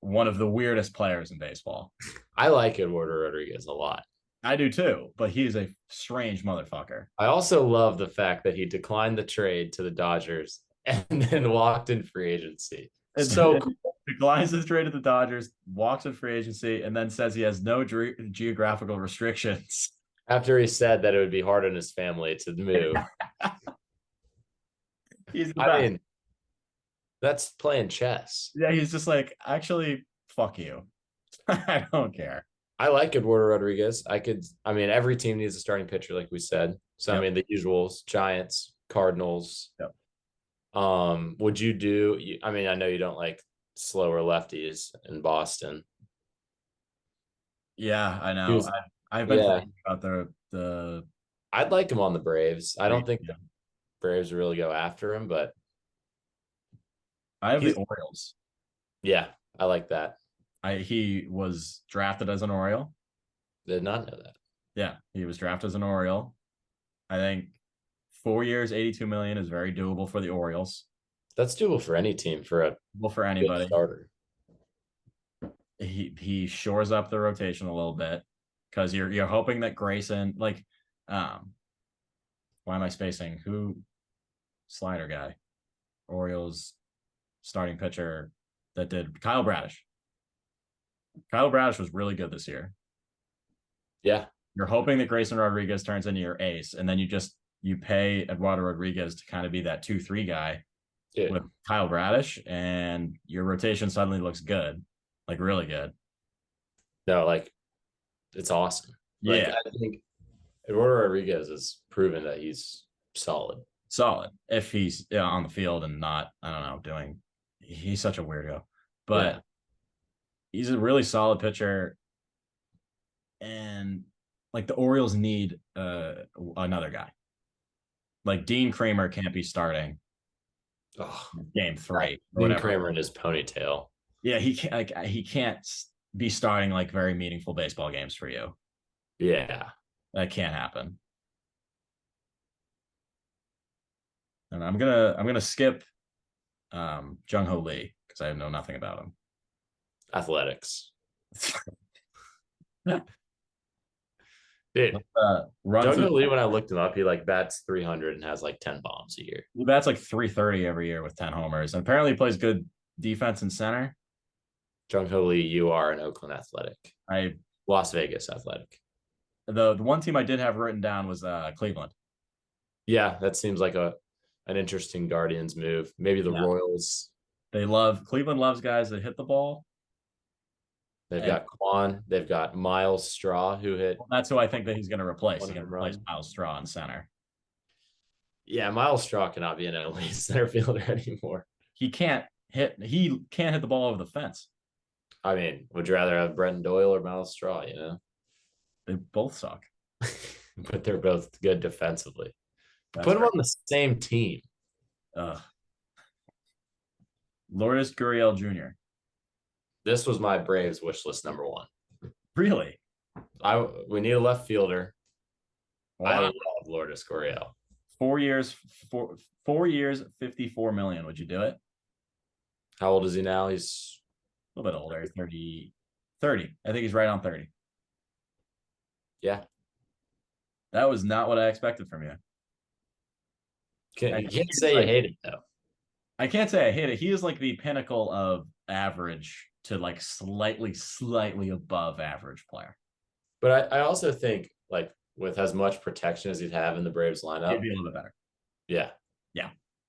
One of the weirdest players in baseball. I like Eduardo Rodriguez a lot. I do too, but he's a strange motherfucker. I also love the fact that he declined the trade to the Dodgers and then walked in free agency. And so cool. Declines his trade to the Dodgers, walks in free agency, and then says he has no geographical restrictions. After he said that it would be hard on his family to move. I mean, that's playing chess. Yeah, he's just like, actually, fuck you. I don't care. I like Eduardo Rodriguez. I mean, every team needs a starting pitcher, like we said. So, I mean, the usuals, Giants, Cardinals. Yep. Would you do, I mean, I know you don't like slower lefties in Boston. Yeah, I know. I've been thinking about the. I'd like him on the Braves. I don't think the Braves really go after him, but I have the Orioles. Yeah, I like that. He was drafted as an Oriole. Did not know that. Yeah, he was drafted as an Oriole. I think 4 years, $82 million is very doable for the Orioles. That's doable for any team for anybody. Starter. He shores up the rotation a little bit because you're hoping that Grayson, like, why am I spacing? Who? Slider guy, Orioles starting pitcher that did Kyle Bradish. Kyle Bradish was really good this year. Yeah. You're hoping that Grayson Rodriguez turns into your ace, and then you pay Eduardo Rodriguez to kind of be that 2-3 guy with Kyle Bradish, and your rotation suddenly looks good, like really good. No, like it's awesome. Like, yeah, I think Eduardo Rodriguez has proven that he's solid. If he's on the field and not, I don't know, he's such a weirdo, but he's a really solid pitcher. And like the Orioles need another guy. Like Dean Kramer can't be starting game 3. Dean Kramer in his ponytail. Yeah, he can't be starting like very meaningful baseball games for you. Yeah, that can't happen. And I'm gonna skip Jung Ho Lee because I know nothing about him. Athletics. Dude, Jung Ho Lee, when I looked him up, he like bats 300 and has like 10 bombs a year. He bats like 330 every year with 10 homers, and apparently plays good defense in center. Jung Ho Lee, you are an Oakland Athletic. Las Vegas Athletic. The one team I did have written down was Cleveland. Yeah, that seems like an interesting Guardians move. Maybe the Royals. Cleveland loves guys that hit the ball. They've got Quan. They've got Miles Straw, who hit. Well, that's who I think that he's going to replace. He's going to replace Miles Straw in center. Yeah, Miles Straw cannot be an elite center fielder anymore. He can't hit the ball over the fence. I mean, would you rather have Brenton Doyle or Miles Straw, you know? They both suck. But they're both good defensively. Put them on the same team. Lourdes Gurriel Jr. This was my Braves wish list number 1. Really? We need a left fielder. Wow. I love Lourdes Gurriel. 4 years, 4 years, $54 million. Would you do it? How old is he now? He's a little bit older, 30. I think he's right on 30. Yeah. That was not what I expected from you. You can't say you hate it, though. I can't say I hate it. He is like the pinnacle of average to like slightly above average player. But I also think like with as much protection as he'd have in the Braves lineup, he'd be a little bit better. Yeah.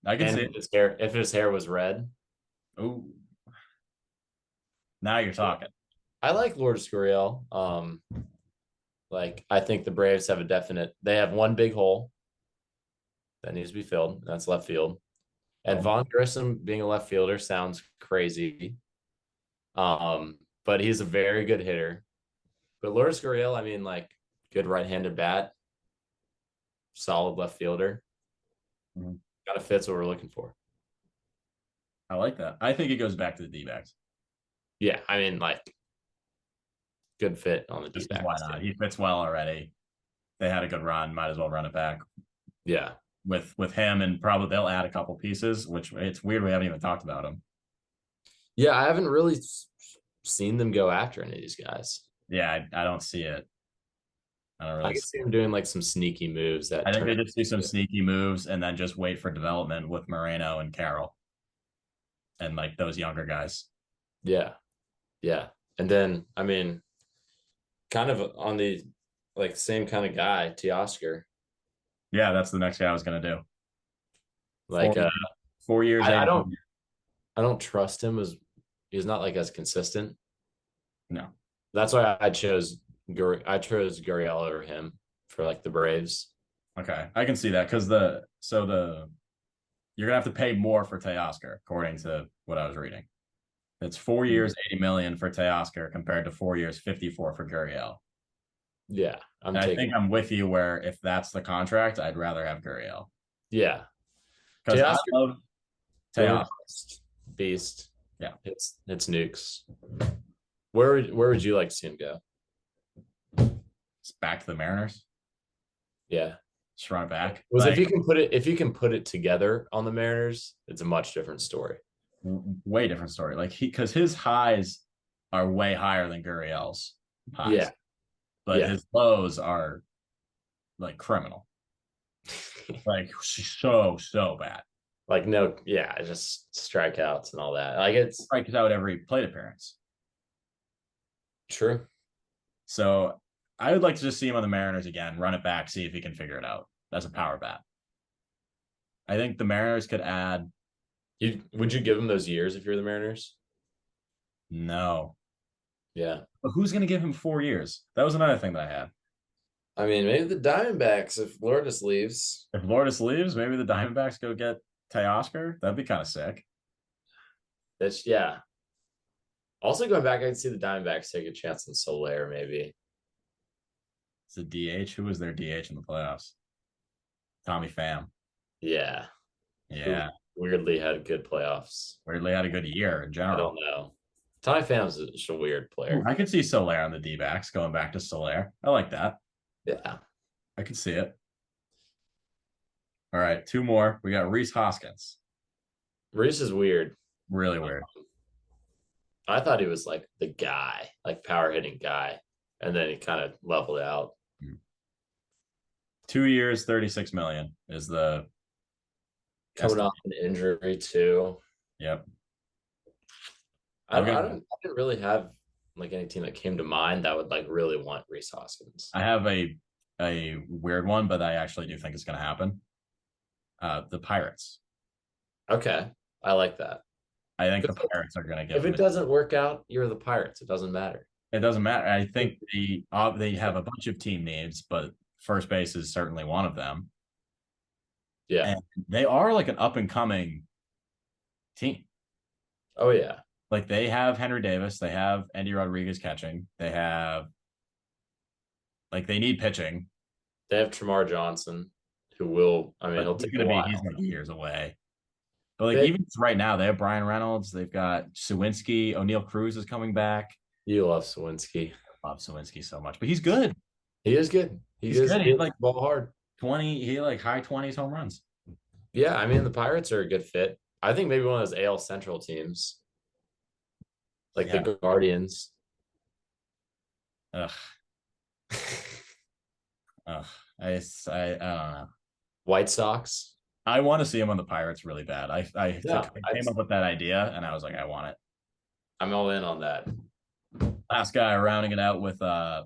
I can see it. If his hair was red. Oh. Now you're talking. I like Lourdes Gurriel. Like I think the Braves have they have one big hole that needs to be filled. And that's left field. And Vaughn Grissom being a left fielder sounds crazy. But he's a very good hitter. But Lourdes Gurriel, I mean, like good right-handed bat. solid left fielder. Mhm. Kind of fits what we're looking for. I like that. I think it goes back to the D-backs. Yeah, I mean, like, good fit on the Just D-backs. why not? He fits well already. They had a good run. Might as well run it back Yeah. with him, and probably they'll add a couple pieces. Which it's weird we haven't even talked about him. Yeah, I haven't really seen them go after any of these guys. Yeah, I don't see it. I don't I really can see them doing like some sneaky moves that I think they turn. just do some sneaky moves and then just wait for development with Moreno and Carroll and like those younger guys. Yeah. Yeah. And then, I mean, kind of on the like same kind of guy, Teoscar. Yeah, that's the next guy I was gonna do. Like, 4 years, I 80 don't trust him as he's not like as consistent. No. That's why I chose Gurriel over him for like the Braves. Okay, I can see that because you're gonna have to pay more for Teoscar according to what I was reading. It's 4 years, 80 million for Teoscar compared to 4 years, 54 for Gurriel. Yeah, I think I'm with you where if that's the contract, I'd rather have Gurriel. Yeah, Because I love Teoscar. Beast. Yeah, it's nukes. Where would you like to see him go? It's back to the Mariners. Yeah, just run it back. If you can put it together on the Mariners, it's a much different story. Way different story. Like because his highs are way higher than Gurriel's highs. Yeah. But his lows are like criminal. Like so bad. Like no, yeah, just strikeouts and all that. Like it's strikes out every plate appearance. True. So I would like to just see him on the Mariners again, run it back, see if he can figure it out. That's a power bat. I think the Mariners could add. Would you give him those years if you're the Mariners? No. Yeah. But who's going to give him 4 years? That was another thing that I had. I mean, maybe the Diamondbacks if Lourdes leaves. If Lourdes leaves, maybe the Diamondbacks go get Teoscar. That'd be kind of sick. Yeah. Also going back, I could see the Diamondbacks take a chance on Soler, maybe. It's a DH. Who was their DH in the playoffs? Tommy Pham. Yeah. Yeah. Who weirdly had good playoffs. Weirdly had a good year in general. I don't know. Tommy Pham's just a weird player. I could see Soler on the D-backs, going back to Soler. I like that. Yeah. I can see it. All right, 2 more. We got Rhys Hoskins. Rhys is weird. Really weird. I thought he was like the guy, like power hitting guy. And then he kind of leveled out. 2 years, 36 million is the coming off an injury too. Yep. I didn't really have like any team that came to mind that would like really want Rhys Hoskins. I have a weird one, but I actually do think it's going to happen. The Pirates. Okay, I like that. I think the Pirates are going to get. If it doesn't work out, you're the Pirates. It doesn't matter. It doesn't matter. I think they have a bunch of team needs, but first base is certainly one of them. Yeah, and they are like an up and coming team. Oh yeah. Like they have Henry Davis, they have Andy Rodriguez catching, they have like they need pitching. They have Tramar Johnson, who will. I mean, he'll take a while. He's like years away. But like even right now, they have Brian Reynolds, they've got Sawinski, O'Neal Cruz is coming back. You love Sawinski. I love Sawinski so much, but he's good. He is good. He's good. He like ball hard. He like high 20s home runs. Yeah, I mean the Pirates are a good fit. I think maybe one of those AL Central teams. Like the Guardians. Ugh. Ugh. I don't know. White Sox. I want to see him on the Pirates really bad. I came up with that idea and I was like, I want it. I'm all in on that. Last guy rounding it out with the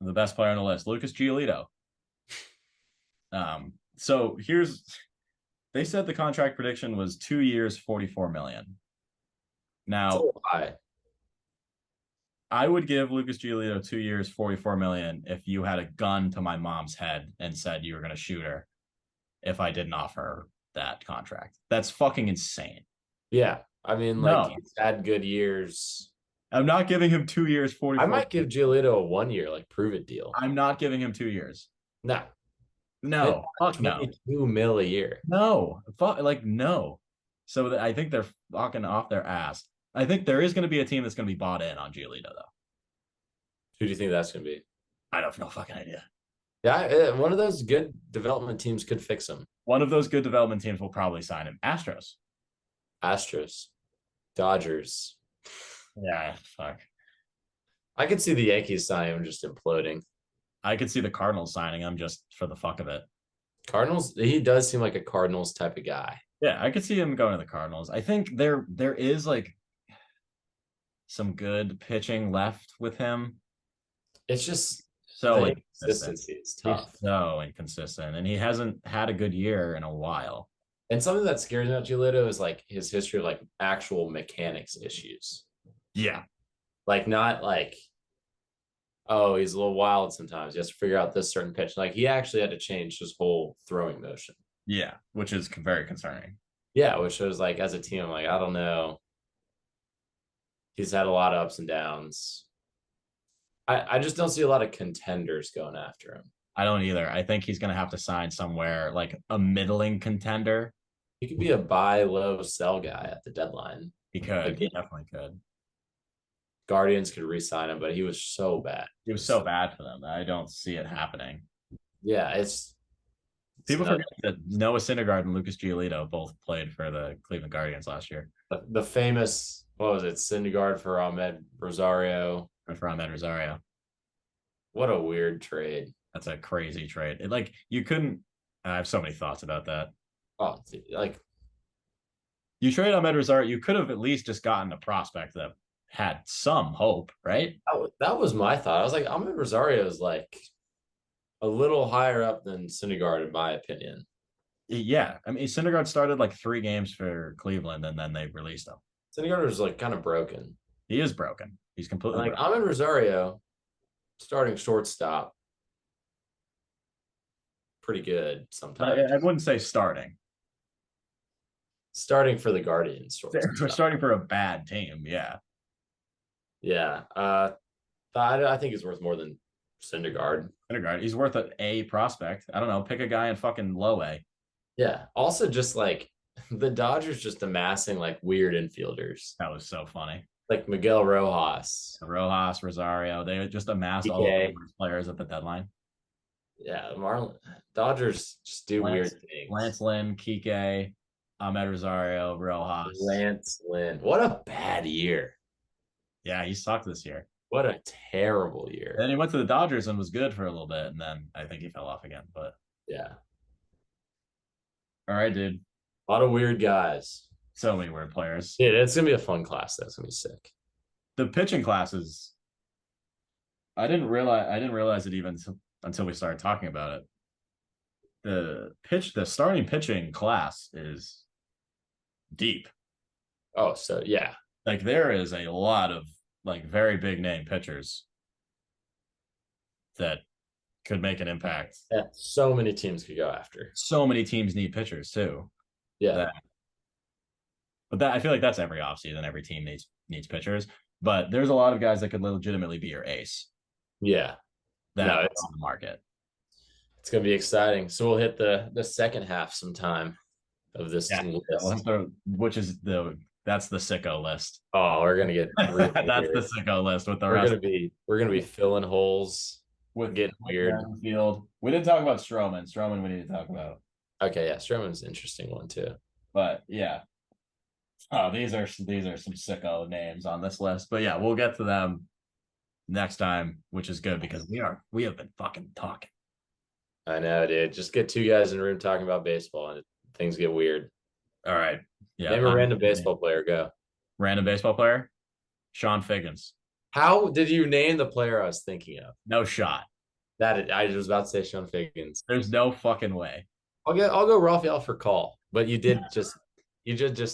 best player on the list, Lucas Giolito. So they said the contract prediction was 2 years, 44 million. Now, I would give Lucas Giolito 2 years, 44 million if you had a gun to my mom's head and said you were going to shoot her if I didn't offer her that contract. That's fucking insane. Yeah. I mean, like, he's had good years. I'm not giving him 2 years, 44. I might give Giolito a 1 year, like, prove it deal. I'm not giving him 2 years. No. No, fuck no. 22 mil a year. No, fuck, like no. So I think they're fucking off their ass. I think there is going to be a team that's going to be bought in on Giolito, though. Who do you think that's going to be? I don't have no fucking idea. Yeah, one of those good development teams could fix him. One of those good development teams will probably sign him. Astros. Astros, Dodgers. Yeah, fuck. I could see the Yankees signing him just imploding. I could see the Cardinals signing him just for the fuck of it. Cardinals, he does seem like a Cardinals type of guy. Yeah, I could see him going to the Cardinals. I think there is like some good pitching left with him. It's just So the inconsistent. consistency is tough. He's so inconsistent, and he hasn't had a good year in a while. And something that scares me about Giolito is like his history of like actual mechanics issues. Yeah, Like not like, oh, he's a little wild sometimes. He has to figure out this certain pitch. Like he actually had to change his whole throwing motion. yeah, which is very concerning. Yeah, which was like as a team, I'm like, I don't know. He's had a lot of ups and downs. I just don't see a lot of contenders going after him. I don't either. I think he's going to have to sign somewhere like a middling contender. He could be a buy low sell guy at the deadline. He could. He definitely could. Guardians could re-sign him, but he was so bad. It was so bad for them that I don't see it happening. Yeah, it's People forget that Noah Syndergaard and Lucas Giolito both played for the Cleveland Guardians last year. the famous, what was it, Syndergaard for Ahmed Rosario. For Ahmed Rosario. What a weird trade. That's a crazy trade. Like you couldn't. I have so many thoughts about that. Oh, like You trade Ahmed Rosario, you could have at least just gotten a prospect that had some hope, right? that was my thought. I was like, Ahmed Rosario is like a little higher up than Syndergaard, in my opinion. Yeah, I mean Syndergaard started like 3 games for Cleveland, and then they released him. Syndergaard was like kind of broken. He is broken. He's completely Like broken. Ahmed Rosario, starting shortstop, pretty good sometimes. I wouldn't say starting. Starting for the Guardians. We're starting for a bad team. Yeah. Yeah. I think he's worth more than Syndergaard. Syndergaard. He's worth an A prospect. I don't know. Pick a guy in fucking low A. Yeah. Also, just like the Dodgers just amassing like weird infielders. That was so funny. Like Miguel Rojas. Rojas, Rosario. They just amassed all PK. of those players at the deadline. Yeah. Dodgers just do weird things. Lance Lynn, Kike, Ahmed Rosario, Rojas. Lance Lynn. What a bad year. Yeah, he sucked this year. What a terrible year. Then he went to the Dodgers and was good for a little bit, and then I think he fell off again. But Yeah. all right, dude. A lot of weird guys. So many weird players. Yeah, it's gonna be a fun class. That's gonna be sick. The pitching classes. I didn't realize it even until we started talking about it. The starting pitching class is deep. Oh, so yeah. Like there is a lot of like very big name pitchers that could make an impact. Yeah, so many teams could go after. So many teams need pitchers too. Yeah. But I feel like that's every offseason. Every team needs pitchers. But there's a lot of guys that could legitimately be your ace. Yeah. That it's on the market. It's gonna be exciting. So we'll hit the second half sometime of this list. That's the sicko list. Oh, we're gonna get that's the sicko list with the rest. We're gonna be filling holes with getting weird. Field. We didn't talk about Stroman. Stroman we need to talk about. Okay, yeah, Stroman's an interesting one too. But yeah. Oh, these are some sicko names on this list. But yeah, we'll get to them next time, which is good because we have been fucking talking. I know, dude. Just get 2 guys in a room talking about baseball and things get weird. All right. Yeah. Name a random baseball player. Go. Random baseball player? Sean Figgins. How did you name the player I was thinking of? No shot. I was about to say Sean Figgins. There's no fucking way. I'll go Rafael Furcal, but you did just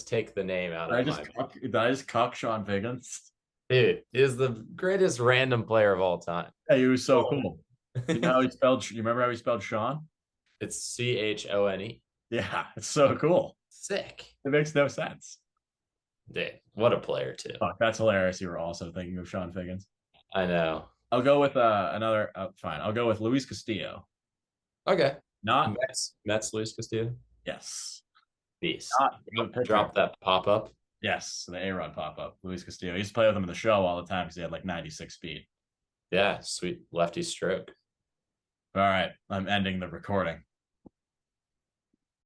take the name out of Did I just cuck Sean Figgins? Dude, is the greatest random player of all time. Hey, he was so cool. You remember how he spelled Sean? It's Chone. Yeah, it's so cool. Sick. It makes no sense. Dude, what a player too. Fuck, that's hilarious. You were also thinking of Sean Figgins. I know. I'll go with another. Fine. I'll go with Luis Castillo. Okay. Not Mets Luis Castillo. yes. Beast. Not good pitcher. Drop that pop up. Yes, the A-Rod pop-up. Luis Castillo. I used to play with him in the show all the time because he had like 96 speed. Yeah, sweet lefty stroke. All right, I'm ending the recording.